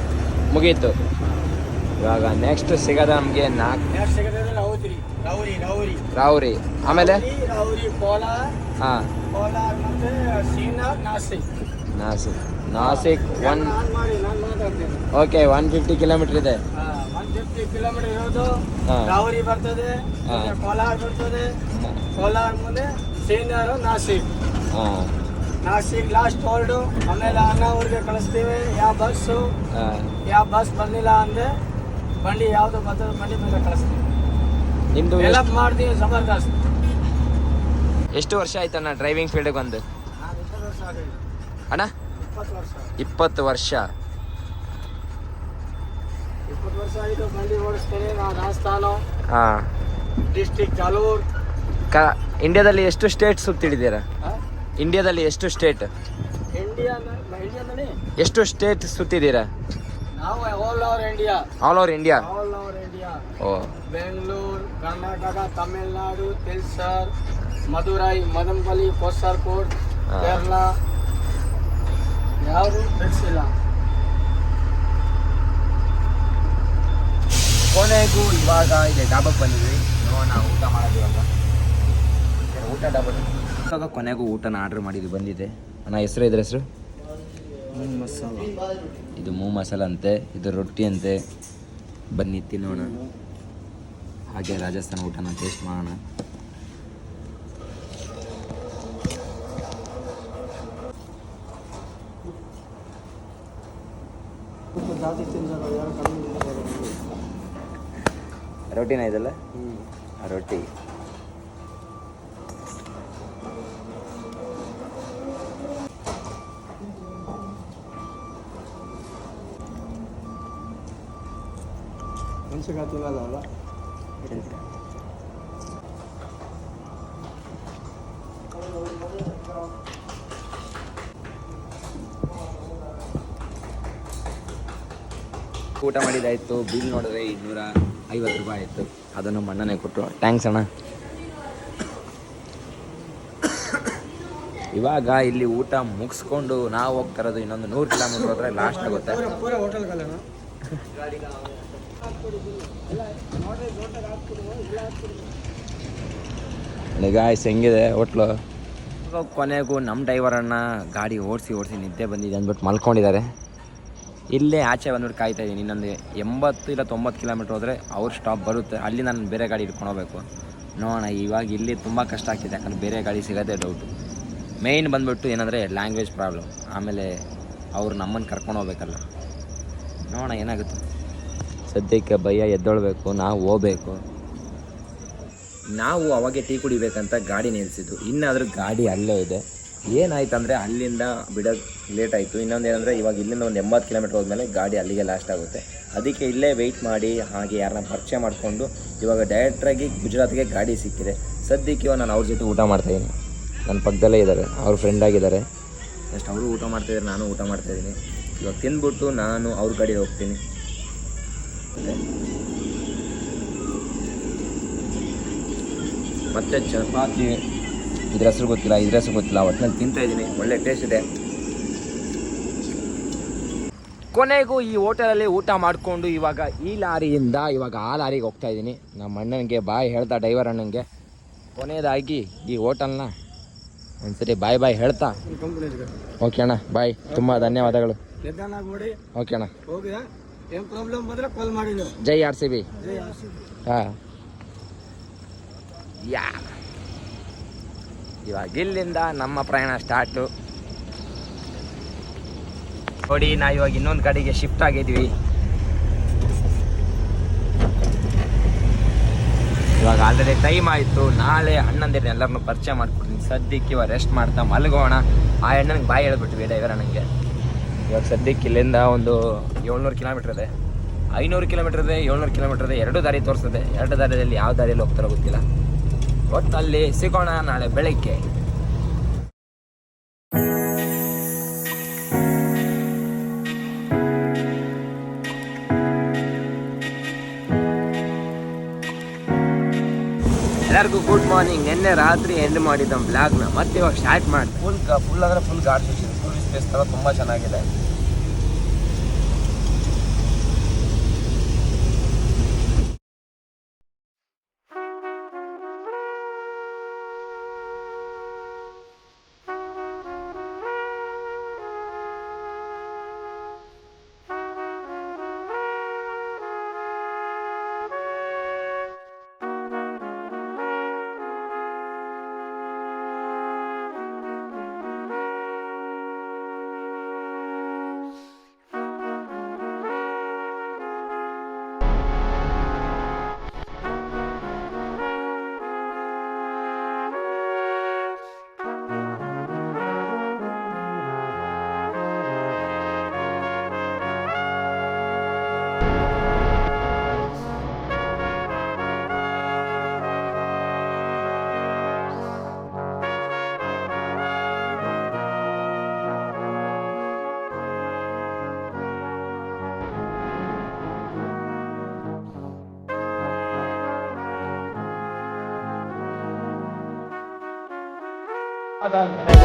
ಮುಗೀತು. ಇವಾಗ ನೆಕ್ಸ್ಟ್ ಸಿಗೋದ ನಮಗೆ ರಾವ್ರಿ, ಆಮೇಲೆ ಹಾಂ ನಾಸಿಕ್ ಓಕೆ 150 ಕಿಲೋಮೀಟರ್ ಇದೆ. 150 ಕಿಲೋಮೀಟರ್ ಇರೋದು ರಾವ್ರಿ ಬರ್ತದೆ, ಕೋಲಾರ ಬರ್ತದೆ, ಕೋಲಾರ ಮುಂದೆ seen her, Nashik. Nashik last hold. ಆಮೇಲೆ ಅಣ್ಣವ್ರಿಗೆ ಕಳಿಸ್ತೀವಿ. ಯಾವ ಬಸ್ ಬಂದಿಲ್ಲ ಅಂದ್ರೆ ಬಂಡಿ ಯಾವ್ದು ಬರ್ತದೆ ಬಂಡಿ ಮೇಲೆ ಕಳಿಸ್ತೀವಿ. ನಿಮ್ದು ಡೆವಲಪ್ ಮಾಡ್ತೀವಿ ಜಬರ್ದಸ್ತ್. ಎಷ್ಟು ವರ್ಷ ಆಯ್ತಣ್ಣ ಡ್ರೈವಿಂಗ್ ಫೀಲ್ಡ್ಗೆ ಬಂದು? 20 ವರ್ಷ ಆಗಿದೆ ಅಣ್ಣ. 20 ವರ್ಷ. 20 ವರ್ಷ ಆಯಿತು ಬಂಡಿ ಓಡಿಸ್ತೇನೆ. ನಾವು ರಾಜಸ್ಥಾನ ಹಾಂ ಡಿಸ್ಟಿಕ್ ಜಾಲೂರ್. ಇಂಡಿಯಾದಲ್ಲಿ ಎಷ್ಟು ಸ್ಟೇಟ್ ಸುತ್ತಿಡಿದ್ದೀರಾ? ಇಂಡಿಯಾದಲ್ಲಿ ಎಷ್ಟು ಸ್ಟೇಟ್? ಇಂಡಿಯಾದಲ್ಲಿ ಎಷ್ಟು ಸ್ಟೇಟ್ ಸುತ್ತಿದ್ದೀರಾ? ನಾವು all over India. All over India. All over India. ಓ. ಬೆಂಗಳೂರು, ಕರ್ನಾಟಕ, ತಮಿಳ್ನಾಡು, ತಿಲ್ಸರ್, ಮಧುರೈ, ಮದನಪಲ್ಲಿ, ಕಾಸರಗೋಡು, ಕೇರಳ ಯಾವುದು ಬಿಡಿಸಿಲ್ಲ. ಕೊನೆಗೂ ಇವಾಗ ಇದೆ ಡಾಬಾಕ್ಕೆ ಬಂದಿದ್ವಿ. ನೋಡೋಣ ಊಟ ಮಾಡೋದಿವಾಗ. ಊಟ ಡಾಬಾ ಇವಾಗ ಕೊನೆಗೂ ಊಟನ ಆರ್ಡ್ರ್ ಮಾಡಿದ್ವಿ, ಬಂದಿದೆ. ಅಣ್ಣ ಹೆಸರು ಇದ್ರ ಹೆಸರು? ಮಸಾಲ. ಇದು ಮೂ ಮಸಾಲ ಅಂತೆ, ಇದು ರೊಟ್ಟಿ ಅಂತೆ. ಬನ್ನಿ ತಿನ್ನೋಣ. ಹಾಗೆ ರಾಜಸ್ಥಾನ ಊಟನ ಟೇಸ್ಟ್ ಮಾಡೋಣ. ರೊಟ್ಟಿನ ಇದಲ್ಲ? ರೊಟ್ಟಿ ತಿನ್ನಲ್ಲ. ಊಟ ಮಾಡಿದ್ದಾಯಿತು. ಬಿಲ್ ನೋಡಿದ್ರೆ 250 ರೂಪಾಯಿ ಆಯಿತು. ಅದನ್ನು ಮಣ್ಣನೇ ಕೊಟ್ಟರು. ಥ್ಯಾಂಕ್ಸ್ ಅಣ್ಣ. ಇವಾಗ ಇಲ್ಲಿ ಊಟ ಮುಗಿಸ್ಕೊಂಡು ನಾವು ಹೋಗ್ತಾ ಇರೋದು ಇನ್ನೊಂದು 100 ಕಿಲೋಮೀಟ್ರ್ ಹೋದ್ರೆ ಲಾಸ್ಟ್ ಆಗುತ್ತೆ. ಗಾಯ್ಸ್ ಹೆಂಗಿದೆ ಹೋಟ್ಲು. ಕೊನೆಗೂ ನಮ್ಮ ಡ್ರೈವರನ್ನು ಗಾಡಿ ಓಡಿಸಿ ನಿದ್ದೆ ಬಂದಿದೆ ಅಂದ್ಬಿಟ್ಟು ಮಲ್ಕೊಂಡಿದ್ದಾರೆ. ಇಲ್ಲೇ ಆಚೆ ಬಂದ್ಬಿಟ್ಟು ಕಾಯ್ತಾ ಇದ್ದೀನಿ. ಇನ್ನೊಂದು 80 ಇಲ್ಲ 90 ಕಿಲೋಮೀಟ್ರ್ ಹೋದರೆ ಅವ್ರ ಸ್ಟಾಪ್ ಬರುತ್ತೆ. ಅಲ್ಲಿ ನಾನು ಬೇರೆ ಗಾಡಿ ಇಟ್ಕೊಂಡು ಹೋಗ್ಬೇಕು. ನೋಡೋಣ. ಇವಾಗ ಇಲ್ಲಿ ತುಂಬ ಕಷ್ಟ ಆಗ್ತಿದೆ, ಯಾಕಂದರೆ ಬೇರೆ ಗಾಡಿ ಸಿಗೋದೇ ಡೌಟು. ಮೇಯ್ನ್ ಬಂದ್ಬಿಟ್ಟು ಏನಂದರೆ ಲ್ಯಾಂಗ್ವೇಜ್ ಪ್ರಾಬ್ಲಮ್. ಆಮೇಲೆ ಅವ್ರು ನಮ್ಮನ್ನು ಕರ್ಕೊಂಡು ಹೋಗ್ಬೇಕಲ್ಲ. ನೋಡೋಣ ಏನಾಗುತ್ತೆ. ಸದ್ಯಕ್ಕೆ ಭಯ ಎದ್ದೊಳ್ಬೇಕು, ನಾವು ಹೋಗ್ಬೇಕು. ನಾವು ಅವಾಗೆ ಟೀ ಕುಡಿಬೇಕಂತ ಗಾಡಿ ನಿಲ್ಲಿಸಿದ್ದು. ಇನ್ನಾದರೂ ಗಾಡಿ ಅಲ್ಲೇ ಇದೆ. ಏನಾಯ್ತು ಅಂದರೆ ಅಲ್ಲಿಂದ ಬಿಡೋದು ಲೇಟ್ ಆಯಿತು. ಇನ್ನೊಂದು ಏನಂದರೆ ಇವಾಗ ಇಲ್ಲಿಂದ ಒಂದು 80 ಕಿಲೋಮೀಟ್ರ್ ಹೋದ್ಮೇಲೆ ಗಾಡಿ ಅಲ್ಲಿಗೆ ಲಾಸ್ಟ್ ಆಗುತ್ತೆ. ಅದಕ್ಕೆ ಇಲ್ಲೇ ವೆಯ್ಟ್ ಮಾಡಿ ಹಾಗೆ ಯಾರನ್ನ ಪರಿಚಯ ಮಾಡಿಕೊಂಡು ಇವಾಗ ಡೈರೆಕ್ಟ್ರಾಗಿ ಗುಜರಾತ್ಗೆ ಗಾಡಿ ಸಿಕ್ಕಿದೆ. ಸದ್ಯಕ್ಕೆ ಇವಾಗ ನಾನು ಅವ್ರ ಜೊತೆ ಊಟ ಮಾಡ್ತಾಯಿದ್ದೀನಿ. ನನ್ನ ಪಕ್ಕದಲ್ಲೇ ಇದ್ದಾರೆ, ಅವ್ರ ಫ್ರೆಂಡ್ ಆಗಿದ್ದಾರೆ. ಜಸ್ಟ್ ಅವರು ಊಟ ಮಾಡ್ತಾಯಿದ್ದಾರೆ, ನಾನು ಊಟ ಮಾಡ್ತಾಯಿದ್ದೀನಿ. ಇವಾಗ ತಿಂದ್ಬಿಟ್ಟು ನಾನು ಅವ್ರ ಗಾಡಿಗೆ ಹೋಗ್ತೀನಿ. ಮತ್ತು ಚಪಾತಿ, ಇದ್ರ ಹೆಸರು ಗೊತ್ತಿಲ್ಲ, ಒಟ್ಟಿನಲ್ಲಿ ತಿಂತಾಯಿದ್ದೀನಿ. ಒಳ್ಳೆ ಟೇಸ್ಟ್ ಇದೆ. ಕೊನೆಗೂ ಈ ಹೋಟೆಲಲ್ಲಿ ಊಟ ಮಾಡಿಕೊಂಡು ಇವಾಗ ಈ ಲಾರಿಯಿಂದ ಇವಾಗ ಆ ಲಾರಿಗೆ ಹೋಗ್ತಾಯಿದ್ದೀನಿ. ನಮ್ಮ ಅಣ್ಣನಿಗೆ ಬಾಯ್ ಹೇಳ್ತಾ, ಡ್ರೈವರ್ ಅಣ್ಣನಿಗೆ ಕೊನೆಯದಾಗಿ ಈ ಹೋಟೆಲ್ನ ಒಂದ್ಸರಿ ಬಾಯ್ ಹೇಳ್ತಾ. ಓಕೆ ಅಣ್ಣ, ಬಾಯ್. ತುಂಬ ಧನ್ಯವಾದಗಳು. ಓಕೆ ಅಣ್ಣ. ಜೈ RCB. ಹಾಂ. ಇವಾಗ ಇಲ್ಲಿಂದ ನಮ್ಮ ಪ್ರಯಾಣ ಸ್ಟಾರ್ಟು. ನೋಡಿ ನಾವು ಇವಾಗ ಇನ್ನೊಂದು ಕಡೆಗೆ ಶಿಫ್ಟ್ ಆಗಿದ್ವಿ. ಇವಾಗ ಆಲ್ರೆಡಿ ಟೈಮ್ ಆಯಿತು. ನಾಳೆ ಅಣ್ಣಂದಿರನ್ನ ಎಲ್ಲರನ್ನೂ ಪರಿಚಯ ಮಾಡ್ಕೊಡ್ತೀನಿ. ಸದ್ಯಕ್ಕೆ ಇವಾಗ ರೆಸ್ಟ್ ಮಾಡ್ತಾ ಮಲಗೋಣ. ಆ ಅಣ್ಣನಿಗೆ ಬಾಯಿ ಹೇಳ್ಬಿಟ್ವಿ ಡ್ರೈವರ್ ನನಗೆ. ಇವಾಗ ಸದ್ಯಕ್ಕೆ ಇಲ್ಲಿಂದ ಒಂದು 700 ಕಿಲೋಮೀಟ್ರ್ ಇದೆ, 500 ಕಿಲೋಮೀಟ್ರ್ ಇದೆ, 700 ಕಿಲೋಮೀಟ್ರ್ ಇದೆ. 2 ದಾರಿ ತೋರಿಸ್ತದೆ. 2 ದಾರಿಯಲ್ಲಿ ಯಾವ ದಾರಿಯಲ್ಲಿ ಹೋಗ್ತಾರೋ ಗೊತ್ತಿಲ್ಲ. ಒಟ್ಟಿನಲ್ಲಿ ಸಿಗೋಣ ನಾಳೆ ಬೆಳಗ್ಗೆ. ಎಲ್ಲರಿಗೂ ಗುಡ್ ಮಾರ್ನಿಂಗ್. ನಿನ್ನೆ ರಾತ್ರಿ ಎಂಡ್ ಮಾಡಿದ್ದ ಬ್ಲಾಗ್ನ ಮತ್ತೆ ಇವಾಗ ಸ್ಟಾರ್ಟ್ ಮಾಡಿ ಫುಲ್ ಅಂದರೆ full guard section, tourist place ಥರ ತುಂಬ ಚೆನ್ನಾಗಿದೆ.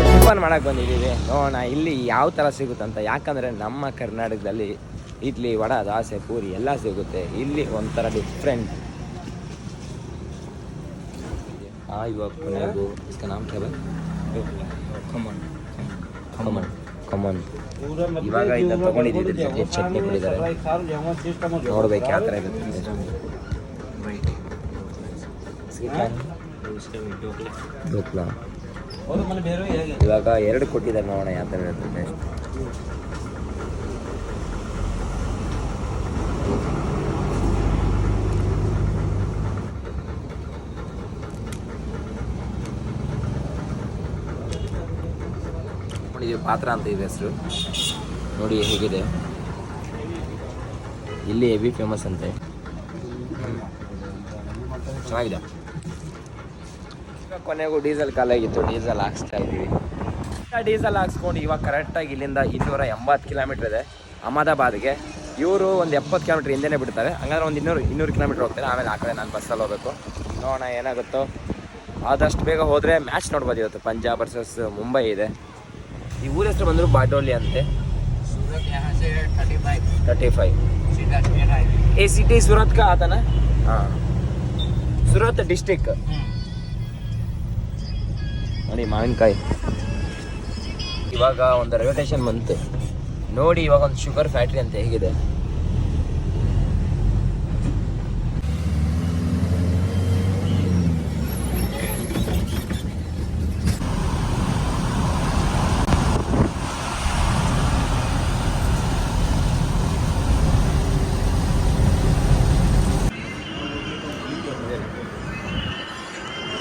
ಟಿಫನ್ ಮಾಡಕ್ಕೆ ಬಂದಿದ್ದೀವಿ. ನೋಡೋಣ ಇಲ್ಲಿ ಯಾವ ಥರ ಸಿಗುತ್ತಂತ. ಯಾಕಂದರೆ ನಮ್ಮ ಕರ್ನಾಟಕದಲ್ಲಿ ಇಡ್ಲಿ, ವಡೆ, ದೋಸೆ, ಪೂರಿ ಎಲ್ಲ ಸಿಗುತ್ತೆ. ಇಲ್ಲಿ ಒಂಥರ ಡಿಫ್ರೆಂಟ್. ಇವಾಗ ಕೊನೆಗೂ ಕಮನ್ ಇವಾಗ ಇದನ್ನ ತೊಗೊಂಡಿದ್ದೀವಿ. ಚಟ್ನಿ ಕುಡಿದ್ದಾರೆ, ನೋಡ್ಬೇಕು ಯಾವ ಥರ ಇರುತ್ತೆ. ಢೋಕ್ಲಾ ಇವಾಗ 2 ಕೊಟ್ಟಿದ್ದಾರೆ. ನೋಡೋಣ ಯಾವ ಥರ ಇರುತ್ತೆ ಟೇಸ್ಟ್. ನೋಡಿ, ಇದು ಪಾತ್ರ ಅಂತ ಇದೆ ಹೆಸರು. ನೋಡಿ ಹೇಗಿದೆ. ಇಲ್ಲಿ ಹೆವಿ ಫೇಮಸ್ ಅಂತೆ. ಚೆನ್ನಾಗಿದೆ. ಕೊನೆಗೂ ಡೀಸೆಲ್ ಖಾಲಿಯಾಗಿತ್ತು. ಡೀಸೆಲ್ ಹಾಕ್ಸ್ತಾ ಇದ್ದೀವಿ. ಡೀಸೆಲ್ ಹಾಕ್ಸ್ಕೊಂಡು ಇವಾಗ ಕರೆಕ್ಟಾಗಿ ಇಲ್ಲಿಂದ 280 ಕಿಲೋಮೀಟ್ರ್ ಇದೆ ಅಹಮದಾಬಾದ್ಗೆ. ಇವರು ಒಂದು 70 ಕಿಲೋಮೀಟ್ರ್ ಹಿಂದೆನೇ ಬಿಡ್ತಾರೆ. ಹಂಗಾದ್ರೆ ಒಂದು 200 ಕಿಲೋಮೀಟ್ರ್ ಹೋಗ್ತಾರೆ. ಆಮೇಲೆ ಆ ಕಡೆ ನಾನು ಬಸ್ಸಲ್ಲಿ ಹೋಗಬೇಕು. ನೋಡೋಣ ಏನಾಗುತ್ತೋ. ಆದಷ್ಟು ಬೇಗ ಹೋದರೆ ಮ್ಯಾಚ್ ನೋಡ್ಬೋದು. ಇವತ್ತು ಪಂಜಾಬ್ ವರ್ಸಸ್ ಮುಂಬೈ ಇದೆ. ಈ ಊರ ಹೆಸರು ಬಂದರು ಬಾಟೋಲಿ ಅಂತೆ. 35 ए सिटी सूरत का आता ना. हाँ, सूरत डिस्ट्रिक्ट. ನೋಡಿ ಮಾವಿನಕಾಯಿ. ಇವಾಗ ಒಂದು ರೈಲ್ವೆ ಸ್ಟೇಷನ್ ಬಂತು ನೋಡಿ. ಇವಾಗ ಒಂದು ಶುಗರ್ ಫ್ಯಾಕ್ಟ್ರಿ ಅಂತ ಹೇಗಿದೆ.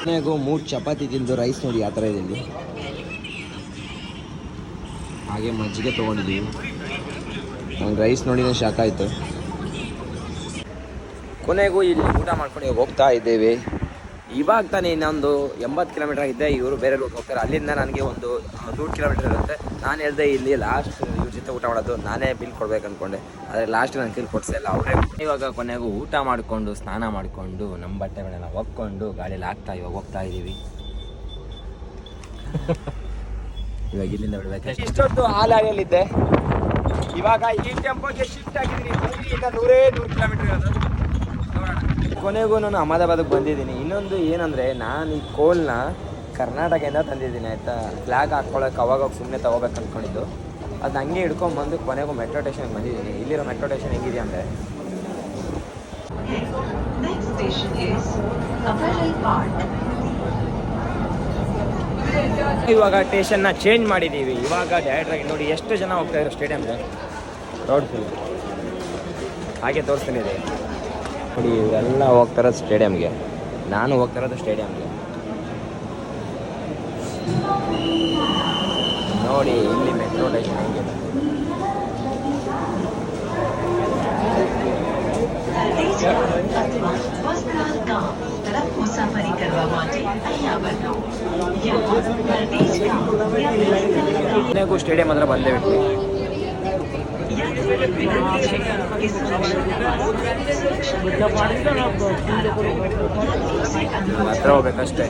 ಕೊನೆಗೂ 3 ಚಪಾತಿ ತಿಂದು ರೈಸ್ ನೋಡಿ ಯಾವ ಥರ ಇದೆ ಇಲ್ಲಿ. ಹಾಗೆ ಮಜ್ಜಿಗೆ ತೊಗೊಂಡಿದ್ದೀವಿ. ನಂಗೆ ರೈಸ್ ನೋಡಿನೇ ಶಾಕ್ ಆಯಿತು. ಕೊನೆಗೂ ಇಲ್ಲಿ ಊಟ ಮಾಡ್ಕೊಂಡು ಹೋಗ್ತಾ ಇದ್ದೇವೆ. ಇವಾಗ ತಾನೇ ಇನ್ನೊಂದು 80 ಕಿಲೋಮೀಟರ್ ಆಗಿದೆ. ಇವರು ಬೇರೆ ರೂಟ್ ಹೋಗ್ತಾರೆ. ಅಲ್ಲಿಂದ ನನಗೆ ಒಂದು 100 ಕಿಲೋಮೀಟರ್ ಇರುತ್ತೆ. ನಾನು ಹೇಳಿದೆ ಇಲ್ಲಿ ಲಾಸ್ಟ್ ಇವ್ರ ಜೊತೆ ಊಟ ಮಾಡೋದು, ನಾನೇ ಬಿಲ್ ಕೊಡ್ಬೇಕು ಅಂದ್ಕೊಂಡೆ. ಆದರೆ ಲಾಸ್ಟ್ ನಾನು ಬಿಲ್ ಕೊಡಿಸಿಲ್ಲ, ಅವರೇ. ಇವಾಗ ಕೊನೆಗೂ ಊಟ ಮಾಡಿಕೊಂಡು ಸ್ನಾನ ಮಾಡಿಕೊಂಡು ನಮ್ಮ ಬಟ್ಟೆಗಳನ್ನ ಒಪ್ಕೊಂಡು ಗಾಡಿಯಲ್ಲಿ ಹೋಗ್ತಾ ಇದ್ದೀವಿ. ಇವಾಗ ಇಲ್ಲಿಂದ ಬಿಡಬೇಕು. ಇಷ್ಟೊತ್ತು ಹಾಲಾಗಲಿದ್ದೆ. ಇವಾಗ ಈ ಟೆಂಪೋಗೆ ಶಿಫ್ಟ್ ಆಗಿದ್ದೀನಿ. ಈಗ 100 ಕಿಲೋಮೀಟರ್ ಇರೋದು. ಕೊನೆಗೂ ನಾನು ಅಹಮದಾಬಾದಿಗೆ ಬಂದಿದ್ದೀನಿ. ಇನ್ನೊಂದು ಏನಂದರೆ, ನಾನು ಈ ಕೋಲ್ನ ಕರ್ನಾಟಕದಿಂದ ತಂದಿದ್ದೀನಿ ಆಯಿತಾ. ಫ್ಲ್ಯಾಗ್ ಹಾಕ್ಕೊಳ್ಳೋಕೆ ಅವಾಗ ಸುಮ್ಮನೆ ತೊಗೋಬೇಕು ಅಂದ್ಕೊಂಡಿದ್ದು. ಅದು ಹಂಗೆ ಹಿಡ್ಕೊಂಬಂದು ಕೊನೆಗೂ ಮೆಟ್ರೋ ಸ್ಟೇಷನ್ಗೆ ಬಂದಿದ್ದೀನಿ. ಇಲ್ಲಿರೋ ಮೆಟ್ರೋ ಸ್ಟೇಷನ್ ಹೆಂಗಿದೆ ಅಂದರೆ, ಇವಾಗ ಸ್ಟೇಷನ್ನ ಚೇಂಜ್ ಮಾಡಿದ್ದೀವಿ. ಇವಾಗ ಡೈರೆಕ್ಟಾಗಿ ನೋಡಿ ಎಷ್ಟು ಜನ ಹೋಗ್ತಾ ಇದ್ರು ಸ್ಟೇಡಿಯಮ್ಗೆ. ರೋಡ್ ಫುಲ್ ಹಾಗೆ ತೋರಿಸ್ತೀನಿ ಇದೆ ನೋಡಿ. ಇವರೆಲ್ಲ ಹೋಗ್ತಾರೋದು ಸ್ಟೇಡಿಯಮ್ಗೆ, ನಾನು ಹೋಗ್ತಾರೋದು ಸ್ಟೇಡಿಯಮ್ಗೆ. ನೋಡಿ ಇಲ್ಲಿ ಮೆಟ್ರೋ ಸ್ಟೇಷನ್ ಹೆಂಗಿದೆ. ಕೊನೆಗೂ ಸ್ಟೇಡಿಯಂ ಹತ್ರ ಬಂದೇ ಬಿಟ್ವಿ. ಹತ್ರ ಹೋಗ್ಬೇಕಷ್ಟೇ.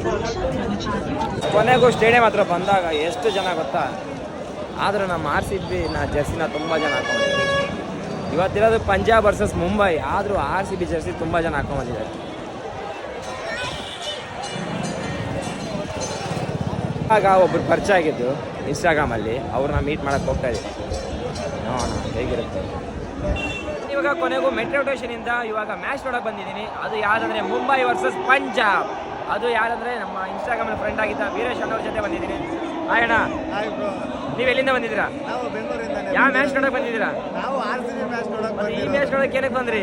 ಕೊನೆಗೂ ಸ್ಟೇಡಿಯಂ ಹತ್ರ ಬಂದಾಗ ಎಷ್ಟು ಜನ ಗೊತ್ತಾ, ಆದರೂ ನಮ್ಮ RCB ಜರ್ಸಿನ ತುಂಬ ಜನ ಹಾಕೊಂಡಿದ್ದಾರೆ. ಇವತ್ತಿರೋದು ಪಂಜಾಬ್ ವರ್ಸಸ್ ಮುಂಬೈ, ಆದರೂ RCB ಜರ್ಸಿ ತುಂಬ ಜನ ಹಾಕೊಂಡ್ಬಂದಿದ್ದಾರೆ. ಆಗ ಒಬ್ಬರು ಪರಿಚಯ ಆಗಿದ್ದು ಇನ್ಸ್ಟಾಗ್ರಾಮಲ್ಲಿ, ಅವ್ರನ್ನ ಮೀಟ್ ಮಾಡೋಕ್ಕೆ ಹೋಗ್ತಾ ಇದ್ದೀವಿ. ನೋಡೋಣ ಹೇಗಿರುತ್ತೆ. ಇವಾಗ ಕೊನೆಗೂ ಮೆಟ್ರೋ ಸ್ಟೇಷನಿಂದ ಇವಾಗ ಮ್ಯಾಚ್ ನೋಡೋಕೆ ಬಂದಿದ್ದೀನಿ. ಅದು ಯಾರಂದರೆ ಮುಂಬೈ ವರ್ಸಸ್ ಪಂಜಾಬ್. ಅದು ಯಾರಂದರೆ ನಮ್ಮ ಇನ್ಸ್ಟಾಗ್ರಾಮಲ್ಲಿ ಫ್ರೆಂಡ್ ಆಗಿದ್ದ ವೀರೇಶ್ ಅಣ್ಣವ್ರ ಜೊತೆ ಬಂದಿದ್ದೀನಿ. ಹಾಯ್ ಅಣ್ಣ, ನೀವು ಎಲ್ಲಿಂದ ಬಂದಿದ್ದೀರಾ? ನಾವು ಬೆಂಗಳೂರಿಂದ. ಯಾವ ಮ್ಯಾಚ್ ನೋಡೋಕೆ ಬಂದಿದ್ದೀರಾ? ನಾವು RCB ಮ್ಯಾಚ್ ನೋಡೋಕೆ. ಈ ಮ್ಯಾಚ್ ನೋಡೋಕೆ ಏನಕ್ಕೆ ಬಂದ್ರಿ?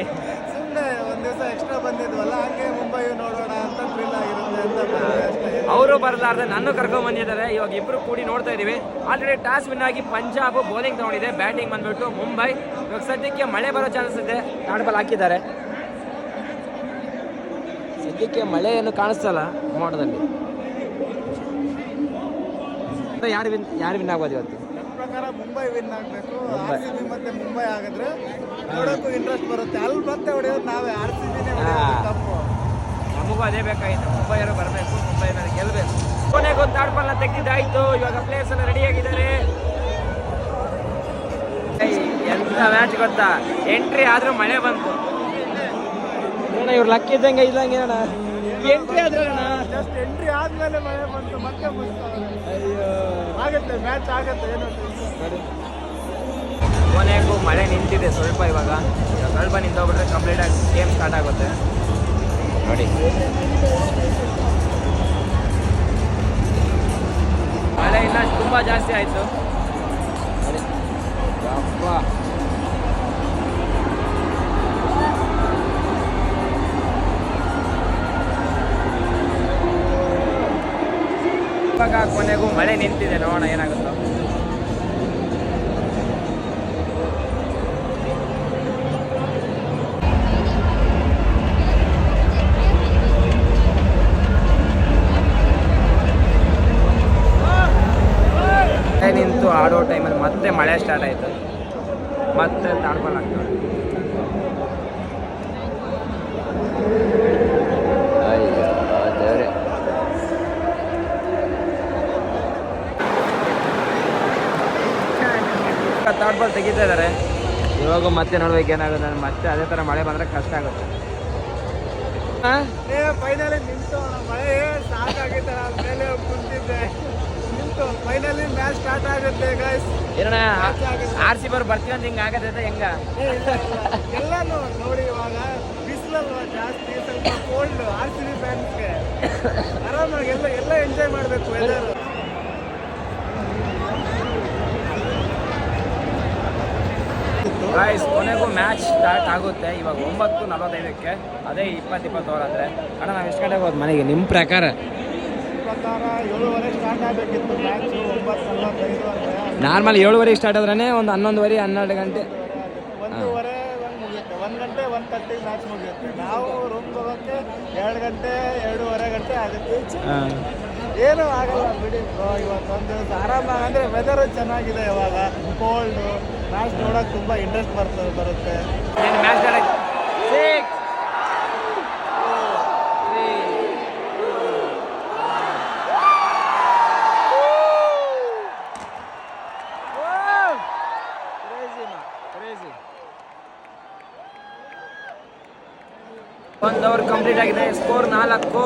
ಸುಮ್ಮನೆ ಒಂದು ದಿವಸ ಎಕ್ಸ್ಟ್ರಾ ಬಂದಿದ್ವಲ್ಲ, ಹಂಗೆ ಮುಂಬೈ ನೋಡೋಣ ಅಂತ ಥ್ರಿಲ್ ಆಗಿರುತ್ತೆ ಅಂತ ಬಂದೆ ಅಷ್ಟೇ. ಅವರು ಬರಲಾರ್ದೆ ನನ್ನ ಕರ್ಕೊಂಡು ಬಂದಿದ್ದಾರೆ. ಇವಾಗ ಇಬ್ಬರು ಕೂಡಿ ನೋಡ್ತಾ ಇದ್ದೀವಿ. ಆಲ್ರೆಡಿ ಟಾಸ್ ವಿನ್ ಆಗಿ ಪಂಜಾಬ್ ಬೌಲಿಂಗ್ ತಗೊಂಡಿದೆ, ಬ್ಯಾಟಿಂಗ್ ಬಂದ್ಬಿಟ್ಟು ಮುಂಬೈ. ಇವಾಗ ಸದ್ಯಕ್ಕೆ ಮಳೆ ಬರೋ ಚಾನ್ಸ್ ಇದೆ. ನಾಡ್ಬಲ್ ಹಾಕಿದ್ದಾರೆ. ಸದ್ಯಕ್ಕೆ ಮಳೆ ಏನು ಕಾಣಿಸ್ತಲ್ಲ ಮೋಡದಲ್ಲಿ. ಯಾರು ವಿನ್ ಆಗ್ಬೋದು ಇವತ್ತು? ನನ್ನ ಪ್ರಕಾರ ಮುಂಬೈ ವಿನ್ ಆಗಬೇಕು. RCB ಮತ್ತೆ ಮುಂಬೈ ಆಗಿದ್ರೆ ನೋಡೋಕ್ಕೂ ಇಂಟ್ರೆಸ್ಟ್ ಬರುತ್ತೆ. ಅಲ್ಲಿ ಮತ್ತೆ ಹೊಡೆಯೋದು ನಾವೇ, RCBನೇ ತಪ್ಪು. ನಮಗೂ ಅದೇ ಬೇಕಾಗಿತ್ತು. ಮುಂಬೈಯವರು ಬರಬೇಕು, ಮುಂಬೈನಲ್ಲಿ ಗೆಲ್ಲಬೇಕು. ಕೊನೆಗೊಂದು ತಾಡ್ಪಲ್ನ ತೆಗೆದಿದ್ದಾಯ್ತು. ಇವಾಗ ಪ್ಲೇಯರ್ಸ್ ಎಲ್ಲ ರೆಡಿಯಾಗಿದ್ದಾರೆ. ಎಂತ ಮ್ಯಾಚ್ ಗೊತ್ತಾ, ಎಂಟ್ರಿ ಆದ್ರೂ ಮಳೆ ಬಂತು. ಇವ್ರು ಲಕ್ ಇದ್ದಂಗೆ ಇದ್ದಂಗೆ ಅಣ್ಣ, ಎಂಟ್ರಿ ಆದ್ರೆ ಜಸ್ಟ್ ಎಂಟ್ರಿ ಆದ್ಮೇಲೆ ಮಳೆ ಬಂತು, ಮತ್ತೆ ಮುಗಿಸ್ತಾರೆ. ಅಯ್ಯೋ, ಆಗುತ್ತೆ ಮ್ಯಾಚ್ ಆಗುತ್ತೆ, ಏನು ಕೊನೆಗೂ ಮಳೆ ನಿಂತಿದೆ ಸ್ವಲ್ಪ. ಇವಾಗ ಸ್ವಲ್ಪ ನಿಂತೋಗ್ಬಿಟ್ರೆ ಕಂಪ್ಲೀಟ್ ಆಗಿ ಗೇಮ್ ಸ್ಟಾರ್ಟ್ ಆಗುತ್ತೆ ನೋಡಿ. ಮಳೆ ಇಲ್ಲ, ತುಂಬ ಜಾಸ್ತಿ ಆಯಿತು. ಇವಾಗ ಕೊನೆಗೂ ಮಳೆ ನಿಂತಿದೆ, ನೋಡೋಣ ಏನಾಗುತ್ತೋ. ನಿಂತು ಆಡೋ ಟೈಮಲ್ಲಿ ಮತ್ತೆ ಮಳೆ ಸ್ಟಾರ್ಟ್ ಆಯಿತು. ಮತ್ತೆ ತಾಡ್ಬಲ್ ಆಗ್ತದೆ. ಅಯ್ಯೋ ದೇವ್ರೆ. ತಾಡ್ಬಲ್ ತೆಗಿತಾ ಇದ್ದಾರೆ. ಇವಾಗ ಮತ್ತೆ ನೋಡ್ಬೇಕು ಏನಾಗುತ್ತೆ. ಮತ್ತೆ ಅದೇ ಥರ ಮಳೆ ಬಂದರೆ ಕಷ್ಟ ಆಗುತ್ತೆ. ಫೈನಲಿ ನಿಂತು ಮಳೆ ಸಾಕಾಗಿತ್ತು. ಮೇಲೆ ಕುಂತಿದ್ದೆ, ನಿಂತು ಫೈನಲಿ ಮ್ಯಾಚ್ ಸ್ಟಾರ್ಟ್ ಆಗುತ್ತೆ ಗೈಸ್. ಏನಣ್ಣ RCB ಬರ್ತೀವಿ ಅಂತ ಹಿಂಗೆ ಆಗತ್ತೆ ಹೆಂಗ? ಎಲ್ಲಾನು ನೋಡಿ, ಇವಾಗ ಬಿಸಿಲಲ್ವಾ ಜಾಸ್ತಿ, ಸ್ವಲ್ಪ ಕೋಲ್ಡ್. RCB ಫ್ಯಾನ್ಸ್ಗೆ ಆರಾಮಾಗಿ ಎಲ್ಲ ಎಂಜಾಯ್ ಮಾಡಬೇಕು ವೆದರ್. ಗೈಸ್ ಕೊನೆಗೂ ಮ್ಯಾಚ್ ಸ್ಟಾರ್ಟ್ ಆಗುತ್ತೆ. ಇವಾಗ 9:45. ಅದೇ 20 ಓವರ್ ಅಂದರೆ ಅಣ್ಣ ನಾವು ಎಷ್ಟು ಗಂಟೆಗೆ ಹೋದ್ ಮನೆಗೆ ನಿಮ್ಮ ಪ್ರಕಾರ? 7:30 ಸ್ಟಾರ್ಟ್ ಆಗಬೇಕಿತ್ತು ಮ್ಯಾಚು, 9:45 ಅಂತ. ನಾರ್ಮಲ್ 7:30 ಸ್ಟಾರ್ಟ್ ಆದ್ರೇ ಒಂದು 11:30 12 ಗಂಟೆ. 1:30 ಮುಗಿಯುತ್ತೆ. 1 ಗಂಟೆ 1:30 ಮ್ಯಾಚ್ ಮುಗಿಯುತ್ತೆ. ನಾವು ರೂಮ್ಗೆ ಹೋಗೋಕ್ಕೆ 2 ಗಂಟೆ 2:30 ಗಂಟೆ ಆಗುತ್ತೆ. ಏನೂ ಆಗಲ್ಲ ಬಿಡಿ. ಇವತ್ತೊಂದು ದಿವಸ ಆರಾಮಾಗಿ, ಅಂದರೆ ವೆದರು ಚೆನ್ನಾಗಿದೆ. ಇವಾಗ ಕೋಲ್ಡು, ಮ್ಯಾಚ್ ನೋಡೋಕೆ ತುಂಬ ಇಂಟ್ರೆಸ್ಟ್ ಬರುತ್ತೆ. ಮ್ಯಾಚ್ ಸ್ಟಾರ್ಟ್ 6 1 ಓವರ್ ಕಂಪ್ಲೀಟ್ ಆಗಿದೆ. ಸ್ಕೋರ್ 4.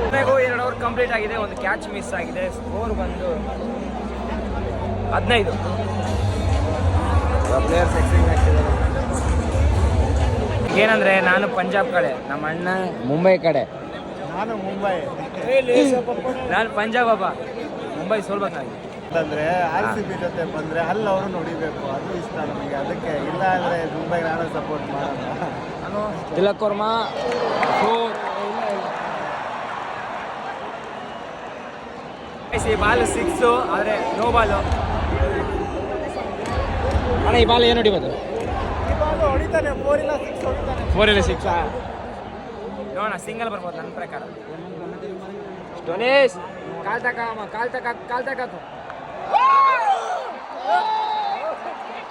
ಕೊನೆಗೂ 2 ಓವರ್ ಕಂಪ್ಲೀಟ್ ಆಗಿದೆ. ಒಂದು ಕ್ಯಾಚ್ ಮಿಸ್ ಆಗಿದೆ. ಸ್ಕೋರ್ ಬಂದು 15. ಪ್ಲೇಯರ್ಸ್ ಎಕ್ಸ್ಚೇಂಜ್ ಆಗ್ತಿದ್ದಾರೆ. ಏನಂದ್ರೆ ನಾನು ಪಂಜಾಬ್ ಕಡೆ, ನಮ್ಮ ಅಣ್ಣ ಮುಂಬೈ ಕಡೆ, ನಾನು ಮುಂಬೈ. ನಾನು ಪಂಜಾಬ್ ಹಬ್ಬ, ಮುಂಬೈ ಸೋಲ್ಬೇಕಾಗಿ ಅಂದ್ರೆ RCB ಜೊತೆ ಬಂದ್ರೆ ಅಲ್ಲಿ ಅವರು ನೋಡಿಬೇಕು, ಅದು ಇಷ್ಟ ನಮಗೆ. ಅದಕ್ಕೆ ಇಲ್ಲ ಅಂದ್ರೆ ಮುಂಬೈ ನಾನು ಸಪೋರ್ಟ್ ಮಾಡಲ್ಲ. ತಿಲಕ್ ವರ್ಮಾ ಬಾಲ್ 6 ಆದರೆ ನೋ ಬಾಲು. ಅಣ್ಣ ಈ ಬಾಲ್ ಏನು ಹೊಡಿಬೋದು? ಹೊಡಿತಾನೆ 4 ಇಲ್ಲ 6 ಹೊಡಿತಾನೆ. 4 ಇಲ್ಲ 6 ನೋಡೋಣ, ಸಿಂಗಲ್ ಬರ್ಬೋದು ನನ್ನ ಪ್ರಕಾರ. ಡೊನೇಶ್ ಕಾಲ್ ತಕಾಕು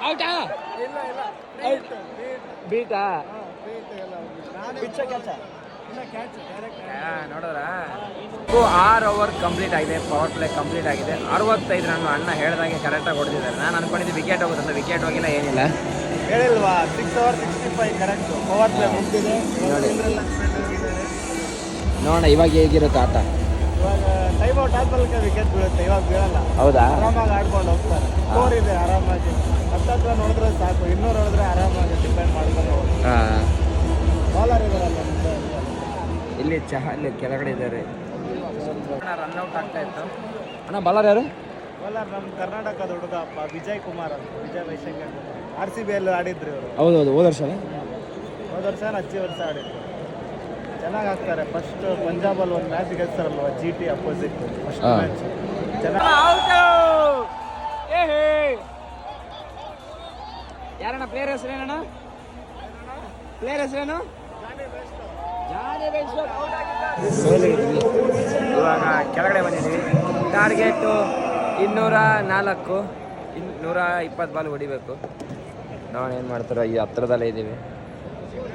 ಔಟಾ? ಬೀಟಾ? ನೋಡಿದ್ರ 6 ಓವರ್ ಕಂಪ್ಲೀಟ್ ಆಗಿದೆ, ಪವರ್ ಪ್ಲೇ ಕಂಪ್ಲೀಟ್ ಆಗಿದೆ. 65 ರನ್ ಅಣ್ಣ ಹೇಳ್ದಾಗೆ ಕರೆಕ್ಟಾಗಿ ಹೊಡೆದಿದ್ದಾರೆ. ನಾನು ಅನ್ಕೊಂಡಿದ್ದೆ ವಿಕೆಟ್ ಹೋಗುತ್ತಂತ, ವಿಕೆಟ್ ಹೋಗಿಲ್ಲ, ಏನಿಲ್ಲ. ಹೇಳಿಲ್ವಾ 6 ಓವರ್ 65 ಕರೆಕ್ಟ್ ಪವರ್ ಪ್ಲೇ ಮುಗಿದಿದೆ. ನೋಡೋಣ ಇವಾಗ ಹೇಗಿರುತ್ತೆ ಆಟ. ಇವಾಗ ಟೈಮ್ ಔಟ್ ಆದ್ಮೇಲೆ ವಿಕೆಟ್ ಬೀಳುತ್ತೆ, ಇವಾಗ ಬೀಳಲ್ಲ. ಹೌದಾ? ಆರಾಮಾಗಿ ಆಡ್ಕೊಂಡು ಹೋಗ್ತಾರೆ. ಸ್ಕೋರ್ ಇದೆ ಆರಾಮಾಗಿ, 10 ನೋಡಿದ್ರೆ ಸಾಕು. 200 ಹೊಡೆದ್ರೆ ಆರಾಮಾಗಿ ಡಿಪೆಂಡ್ ಮಾಡ್ಕೊಂಡು ಬಾಲರ್ ಇದಾರಲ್ಲ ಇಲ್ಲಿ ಇಲ್ಲಿ ಕೆಳಗಡೆ ಇದ್ದಾರೆ. ರನ್ಔಟ್ ಆಗ್ತಾ ಇತ್ತು. ಅಣ್ಣ ಬಾಲರ್ ಯಾರು? ಬಾಲರ್ ನಮ್ಮ ಕರ್ನಾಟಕದ ಹುಡುಗ ವಿಜಯ್ ಕುಮಾರ್ ಅಂತ, ವಿಜಯ್ ವೈಶಂಕರ್. RCB ಅಲ್ಲಿ ಆಡಿದ್ರು ಇವರು. ಹೌದೌದು, ಹೋದ ವರ್ಷ ಹಚ್ಚಿ ವರ್ಷ ಆಡಿದ್ರು. ಚೆನ್ನಾಗಿ ಆಗ್ತಾರೆ. ಫಸ್ಟ್ ಪಂಜಾಬಲ್ಲಿ ಒಂದು ಮ್ಯಾಚ್ ಗೆಲ್ತಾರಲ್ವ, GT ಅಪೋಸಿಟ್ ಫಸ್ಟ್ ಮ್ಯಾಚ್ ಯಾರಣ್ಣ ಪ್ಲೇಯರ್ ಹೆಸರೇನಣ್ಣ? ಪ್ಲೇಯರ್ ಹೆಸರೇನು? ಇವಾಗ ಕೆಳಗಡೆ ಬಂದಿದ್ದೀವಿ. ಟಾರ್ಗೆಟು 204, 120 ಬಾಲ್ ಹೊಡಿಬೇಕು. ನಾವು ಏನು ಮಾಡ್ತಾರೋ, ಈ ಹತ್ರದಲ್ಲೇ ಇದ್ದೀವಿ.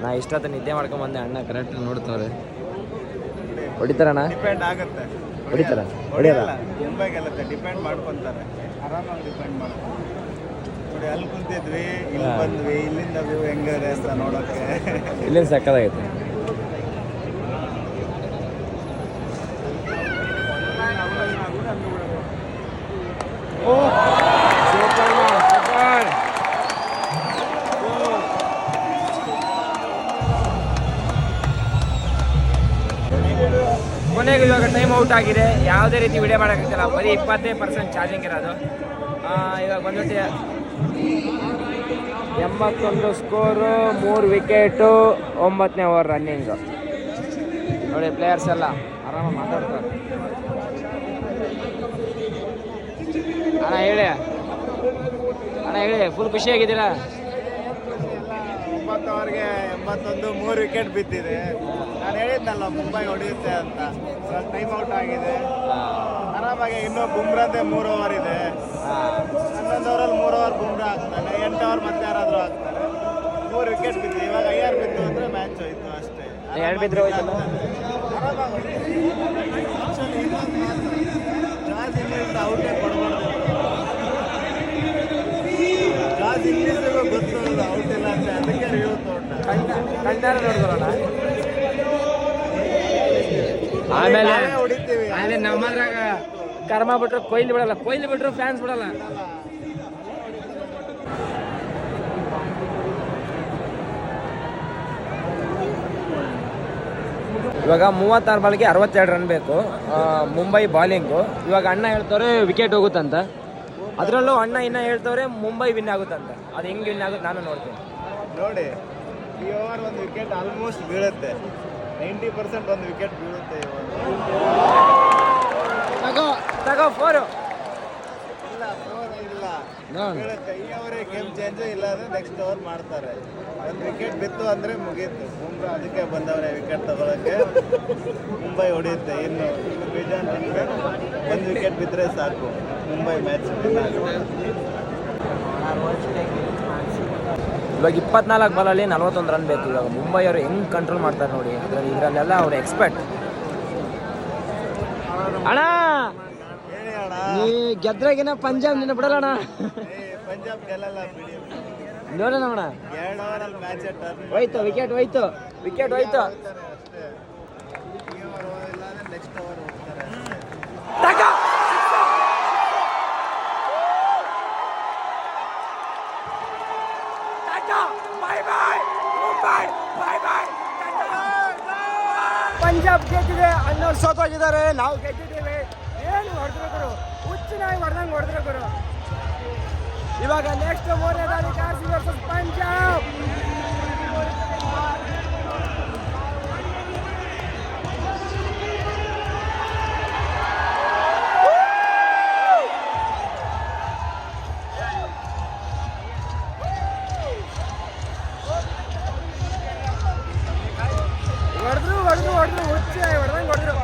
ನಾ ಇಷ್ಟೊತ್ತು ನಿದ್ದೆ ಮಾಡ್ಕೊಂಬಂದೆ, ಅಣ್ಣ ಕರೆಕ್ಟ್ ನೋಡ್ತವ್ರೆ. ಹೊಡಿತಾರಣ್ಣ? ಡಿಪೆಂಡ್ ಆಗುತ್ತೆ. ಹೊಡಿತಾರ? ಹೊಡಿಯಲ್ಲ, ಮುಂಬೈ ಗೆಲ್ಲುತ್ತೆ. ಡಿಪೆಂಡ್ ಮಾಡ್ಕೊತಾರೆ, ಆರಾಮಾಗಿ ಡಿಪೆಂಡ್ ಮಾಡ್ತಾರೆ. ನೋಡಿ ಅಲ್ಲಿ ಕುಂತಿದ್ವಿ, ಇಲ್ಲಿ ಬಂದ್ವಿ, ಇಲ್ಲಿಂದ ವ್ಯೂ ಹೆಂಗಿದೆ ಅಂತ ನೋಡೋಕ್ಕೆ. ಇಲ್ಲಿಂದ ಸಕ್ಕದಾಗೈತೆ. ಕೊನೆಗೆ ಇವಾಗ ಟೈಮ್ ಔಟ್ ಆಗಿದೆ. ಯಾವುದೇ ರೀತಿ ವಿಡಿಯೋ ಮಾಡೋಕ್ಕಾಗಲ್ಲ, ಬರೀ 20% ಚಾರ್ಜಿಂಗ್ ಇರೋದು. ಇವಾಗ ಬಂದ್ಬಿಟ್ಟು 81 ಸ್ಕೋರು, 3 ವಿಕೆಟು, 9ನೇ ಓವರ್ ರನ್ನಿಂಗು. ನೋಡಿ ಪ್ಲೇಯರ್ಸ್ ಎಲ್ಲ ಆರಾಮಾಗಿ ಮಾತಾಡ್ತಾರೆ. ಅಣ್ಣ ಹೇಳಿ, ಫುಲ್ ಖುಷಿಯಾಗಿದ್ದೀರಾ? 9 ಓವರ್ಗೆ 81, 3 ವಿಕೆಟ್ ಬಿದ್ದಿದೆ. ನಾನು ಹೇಳಿದ್ನಲ್ಲ ಮುಂಬೈ ಹೊಡೆಯುತ್ತೆ ಅಂತ. ಟೈಮ್ ಔಟ್ ಆಗಿದೆ ಆರಾಮಾಗಿ. ಇನ್ನೂ ಬುಮ್ರಾದೇ 3 ಓವರ್ ಇದೆ. 11 ಓವರಲ್ಲಿ 3 ಓವರ್ ಬುಮ್ರಾ ಆಗ್ತಾನೆ, 8 ಓವರ್ ಮತ್ತೆ ಯಾರಾದರೂ ಆಗ್ತಾರೆ. 3 ವಿಕೆಟ್ ಬಿದ್ದಿದೆ. ಇವಾಗ 5 ಬಿದ್ದು ಅಂದರೆ ಮ್ಯಾಚ್ ಹೋಯ್ತು ಅಷ್ಟೇ. 2 ಬಿದ್ದರೆ ಹೋಯ್ತಲ್ಲ. ಆರಾಮಾಗಿ ಜಾರ್ಜ್ ಇಂಗ್ಲಿಷ್ ಔಟೇ ಕೊಡಬಾರ್ದು. ಜಾರ್ಜ್ ಇಂಗ್ಲಿಷ್ಗೂ ಗೊತ್ತಿಲ್ಲ ಔಟ್ ಇಲ್ಲ ಅಂತ, ಅದಕ್ಕೆ ರಿವ್ಯೂ ಕಣ್ಣಾರ ನೋಡಿದ್ರಣ್ಣ. ಆಮೇಲೆ ಹೊಡಿತೀವಿ. ನಮ್ಮದ್ರಾಗ ಕರ್ಮ ಬಿಟ್ರು ಕೊಯ್ಲಿ ಬಿಡಲ್ಲ, ಕೊಯ್ಲಿ ಬಿಟ್ರು ಫ್ಯಾನ್ಸ್ ಬಿಡಲ್ಲ. ಇವಾಗ 36 ಬಾಲ್ಗೆ 62 ರನ್ ಬೇಕು. ಮುಂಬೈ ಬಾಲಿಂಗು. ಇವಾಗ ಅಣ್ಣ ಹೇಳ್ತವ್ರೆ ವಿಕೆಟ್ ಹೋಗುತ್ತಂತ. ಅದರಲ್ಲೂ ಅಣ್ಣ ಇನ್ನ ಹೇಳ್ತವ್ರೆ ಮುಂಬೈ ವಿನ್ ಆಗುತ್ತಂತ. ಅದು ಹೆಂಗೆ ವಿನ್ ಆಗುತ್ತೆ ನಾನು ನೋಡ್ತೀನಿ. ನೋಡಿ, ಈ ಓವರ್ ಒಂದು ವಿಕೆಟ್ ಆಲ್ಮೋಸ್ಟ್ ಬೀಳುತ್ತೆ. 90% ಒಂದು ವಿಕೆಟ್ ಬೀಳುತ್ತೆ ಇವಾಗ. ತಗೋ 4 ಇಲ್ಲ, 4 ಇಲ್ಲ ಬೀಳುತ್ತೆ. ಈ ಓವರೇ ಗೇಮ್ ಚೇಂಜ್, ಇಲ್ಲ ಅಂದರೆ ನೆಕ್ಸ್ಟ್ ಓವರ್ ಮಾಡ್ತಾರೆ. ಒಂದು ವಿಕೆಟ್ ಬಿತ್ತು ಅಂದರೆ ಮುಗೀತು. ಬುಮ್ರಾ ಅದಕ್ಕೆ ಬಂದವರೇ ವಿಕೆಟ್ ತಗೊಳ್ಳೋಕ್ಕೆ. ಮುಂಬೈ ಹೊಡೆಯುತ್ತೆ. ಇನ್ನು ಬೇಜಾನ್ ರನ್ ಬೇಕು. ಒಂದು ವಿಕೆಟ್ ಬಿದ್ದರೆ ಸಾಕು, ಮುಂಬೈ ಮ್ಯಾಚ್ ವಿನ್ ಆಗುತ್ತೆ. ಇವಾಗ 24 ಬಾಲಲ್ಲಿ 41 ರನ್ ಬೇಕು. ಇವಾಗ ಮುಂಬೈ ಅವರು ಹೆಂಗೆ ಕಂಟ್ರೋಲ್ ಮಾಡ್ತಾರೆ ನೋಡಿ. ಇದರಲ್ಲೆಲ್ಲ ಅವ್ರು ಎಕ್ಸ್ಪರ್ಟ್. ಅಣ್ಣ ಹೇಳಿ ಅಣ್ಣ, ನೀ ಗೆದ್ರಾಗಿನ ಪಂಜಾಬ್ ನಿನ್ನ ಬಿಡಲ್ಲ. ಪಂಜಾಬ್ ಗೆಲ್ಲಲ್ಲ ಬಿಡಿ. ನೋಡೋಣ ಅಣ್ಣ. 2 ಓವರಲ್ಲಿ ಮ್ಯಾಚ್ ಹೋಯ್ತು, ವಿಕೆಟ್ ಹೋಯ್ತು. ಅಷ್ಟೇ. ಈ ಓವರ್ ಇಲ್ಲ ಅಂದರೆ ನೆಕ್ಸ್ಟ್ ಓವರ್ ಹೋಗ್ತಾರೆ ಅಷ್ಟೇ. Bye bye, Mumbai, bye. Punjab ಗೆದ್ದಿದೆ, ಅಣ್ಣವ್ರು ಸೋತೋಗಿದ್ದಾರೆ, ನಾವು ಗೆದ್ದಿದ್ದೇವೆ. ಏನು ಹೊಡೆದ್ರು ಗುರು, ಹುಚ್ಚಿನಾಗಿ ಹೊಡೆದಂಗೆ ಹೊಡೆದ್ರು ಗುರು. ಇವಾಗ ನೆಕ್ಸ್ಟ್ 3ನೇ ತಾರೀಕು RCB ವರ್ಸಸ್ ಪಂಜಾಬ್. ಹೊಡೆದ್ರು ಹುಚ್ಚಿನಾಗಿ ಹೊಡೆದಂಗೆ ಹೊಡೆದ್ರು.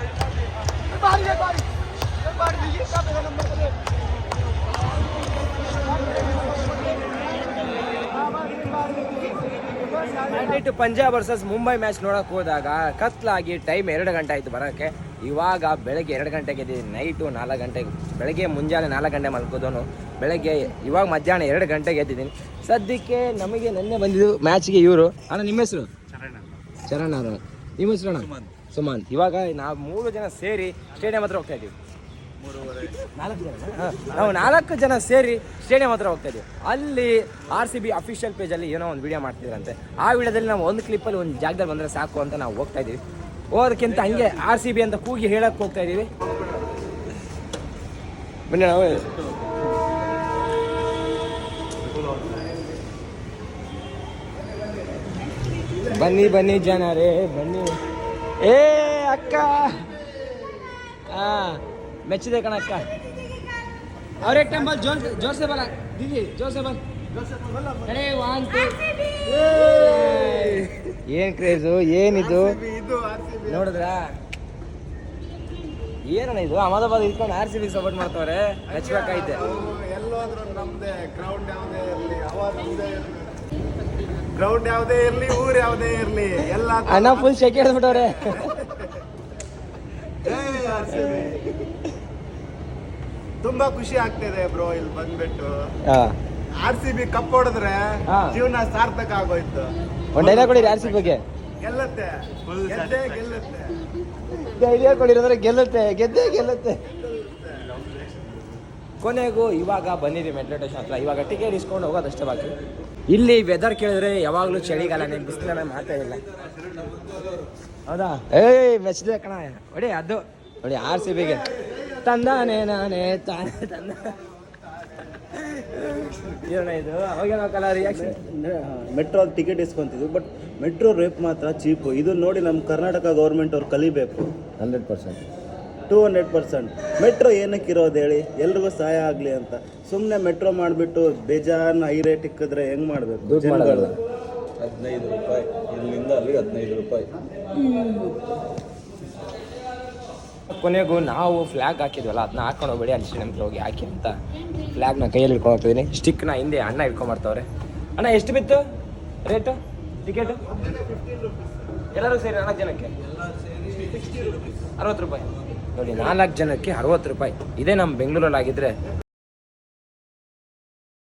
ಪಂಜಾಬ್ ವರ್ಸಸ್ ಮುಂಬೈ ಮ್ಯಾಚ್ ನೋಡಕ್ ಹೋದಾಗ ಕತ್ಲಾಗಿ ಟೈಮ್ 2 ಗಂಟೆ ಆಯ್ತು ಬರೋಕ್ಕೆ. ಇವಾಗ ಬೆಳಗ್ಗೆ 2 ಗಂಟೆಗೆ ಎದ್ದಿದ್ದೀನಿ, ನೈಟು 4 ಗಂಟೆಗೆ, ಬೆಳಗ್ಗೆ ಮುಂಜಾನೆ 4 ಗಂಟೆ ಮಲ್ಕೋದವನು ಬೆಳಗ್ಗೆ ಇವಾಗ ಮಧ್ಯಾಹ್ನ 2 ಗಂಟೆಗೆ ಎದ್ದಿದ್ದೀನಿ. ಸದ್ಯಕ್ಕೆ ನಮಗೆ ನೆನ್ನೆ ಬಂದಿದ್ದು ಮ್ಯಾಚ್ಗೆ ಇವರು. ಅಣ್ಣ ನಿಮ್ಮ ಹೆಸರು? ಚರಣ್ ಅವರು. ನಿಮ್ಮ ಹೆಸರು ಅಣ್ಣ? ಸುಮಂತ್. ಇವಾಗ ನಾವು 3 ಜನ ಸೇರಿ ಸ್ಟೇಡಿಯಂ ಹತ್ರ ಹೋಗ್ತಾ ಇದ್ದೀವಿ. 4 ಜನ ನಾವು 4 ಜನ ಸೇರಿ ಸ್ಟೇಡಿಯಂ ಹತ್ರ ಹೋಗ್ತಾ ಇದ್ದೀವಿ. ಅಲ್ಲಿ RCB ಅಫಿಷಿಯಲ್ ಪೇಜಲ್ಲಿ ಏನೋ ಒಂದು ವಿಡಿಯೋ ಮಾಡ್ತಿದ್ರಂತೆ. ಆ ವಿಡಿಯೋದಲ್ಲಿ ನಾವು ಒಂದು ಕ್ಲಿಪ್ಪಲ್ಲಿ ಒಂದು ಜಾಗದಲ್ಲಿ ಬಂದರೆ ಸಾಕು ಅಂತ ನಾವು ಹೋಗ್ತಾ ಇದ್ದೀವಿ. ಹೋಗೋದಕ್ಕಿಂತ ಹಂಗೆ RCB ಅಂತ ಕೂಗಿ ಹೇಳಕ್ಕೆ ಹೋಗ್ತಾ ಇದ್ದೀವಿ. ಬನ್ನಿ ನಾವು. ಬನ್ನಿ ಬನ್ನಿ ಜನರೇ ಬನ್ನಿ. ಏ ಅಕ್ಕ, ಮೆಚ್ಚಿದೆ ಕಣ ಅಕ್ಕ. ಅವ್ರ ಟೆಂಪಲ್ ಜೋರ್ಸೆ ಬಲ ದೀದಿ, ಜೋರ್ಸೆ ಬಲ್. ಏನ್ ಕ್ರೇಜು, ಏನಿದು ನೋಡಿದ್ರ? ಏನಣ್ಣ ಇದು? ಅಹಮದಾಬಾದ್ ಇಟ್ಕೊಂಡು RCB ಸಪೋರ್ಟ್ ಮಾಡ್ತವ್ರೆ, ಮೆಚ್ಬೇಕಾಯ್ತೆ. ಗ್ರೌಂಡ್ ಯಾವುದೇ ಇರ್ಲಿ, ಊರ್ ಯಾವುದೇ ಇರ್ಲಿ, ಎಲ್ಲ ಅಣ್ಣ ಫುಲ್ ಶೆಕೆ ಹಿಡಿದ್ಬಿಟ್ಟವ್ರೆ. ತುಂಬಾ ಖುಷಿ ಆಗ್ತಿದೆ ಬ್ರೋ ಇಲ್ಲಿ ಬಂದ್ಬಿಟ್ಟು. RCB ಕಪ್ ಹೊಡೆದ್ರೆ ಜೀವನ ಸಾರ್ಥಕ ಆಗೋಯ್ತು. ಒಂದ್ ಡೈಲಾಗ್ ಕೊಡಿ RCB ಬಗ್ಗೆ. ಗೆಲ್ಲತ್ತೆ, ಗೆಲ್ಲತ್ತೆ. ಧೈರ್ಯ ಕೊಡಿರೋದ್ರೆ ಗೆಲ್ಲುತ್ತೆ, ಗೆಲ್ಲುತ್ತೆ. ಕೊನೆಗೂ ಇವಾಗ ಬಂದಿದ್ದೀವಿ ಮೆಟ್ರೋ ಸ್ಟೇಷನ್ ಹತ್ರ. ಇವಾಗ ಟಿಕೆಟ್ ಇಸ್ಕೊಂಡು ಹೋಗೋದಷ್ಟೇ ಬಾಕಿ. ಇಲ್ಲಿ ವೆದರ್ ಕೇಳಿದ್ರೆ ಯಾವಾಗಲೂ ಚಳಿಗಾಲನೇ, ಬಿಸಿಲನ್ನ ಮಾತೇ ಇಲ್ಲ. ಹೌದಾ? ಮೆಚ್ಚಿದೆ ಕಣ. ಹೊಡಿ ಅದು ನೋಡಿ RCBಗೆ ತಂದಾನೆ ನಾನೇ ತಾನೇ ತಂದ. ಏನೋ ಇದು ಅವಾಗೇನೋಕಲ್ಲ ರಿಯಾಕ್ಷನ್. ಮೆಟ್ರೋ ಟಿಕೆಟ್ ಇಸ್ಕೊಂತಿದ್ವಿ, ಬಟ್ ಮೆಟ್ರೋ ರೇಟ್ ಮಾತ್ರ ಚೀಪು. ಇದು ನೋಡಿ ನಮ್ಮ ಕರ್ನಾಟಕ ಗೌರ್ಮೆಂಟ್ ಅವ್ರು ಕಲಿಬೇಕು. 100%, 200%. ಮೆಟ್ರೋ ಏನಕ್ಕೆ ಇರೋದು ಹೇಳಿ, ಎಲ್ರಿಗೂ ಸಹಾಯ ಆಗಲಿ ಅಂತ. ಸುಮ್ಮನೆ ಮೆಟ್ರೋ ಮಾಡಿಬಿಟ್ಟು ಬೇಜಾನ್ ಹೈ ರೇಟ್ ಇಕ್ಕಿದ್ರೆ ಹೆಂಗೆ ಮಾಡಬೇಕು? ದುಡ್ಡು ಮಾಡಲ್ಲ. 15 ರೂಪಾಯಿ ಇಲ್ಲಿಂದ ಅಲ್ಲಿ 15 ರೂಪಾಯಿ. ಕೊನೆಗೂ ನಾವು ಫ್ಲ್ಯಾಗ್ ಹಾಕಿದ್ವಲ್ಲ, ಅದನ್ನ ಹಾಕೊಂಡು ಹೋಗ್ಬೇಡಿ, ಅಲ್ಲಿ ಸ್ಟೇಡಿಯಂ ಹೋಗಿ ಹಾಕಿ ಅಂತ ಫ್ಲ್ಯಾಗ್ನ ಕೈಯಲ್ಲಿ ಇಟ್ಕೊಂಡು ಹೋಗ್ತಿದ್ದೀನಿ. ಸ್ಟಿಕ್ನ ಹಿಂದೆ ಅಣ್ಣ ಇಟ್ಕೊಂಬರ್ತಾವ್ರೆ. ಅಣ್ಣ ಎಷ್ಟು ಬಿತ್ತು ರೇಟು ಟಿಕೆಟು? ಎಲ್ಲರೂ ಸೇರಿ 4 ಜನಕ್ಕೆ 60 ರೂಪಾಯಿ. ನೋಡಿ 4 ಜನಕ್ಕೆ 60 ರೂಪಾಯಿ. ಇದೇ ನಮ್ಮ ಬೆಂಗಳೂರಲ್ಲಿ ಆಗಿದ್ರೆ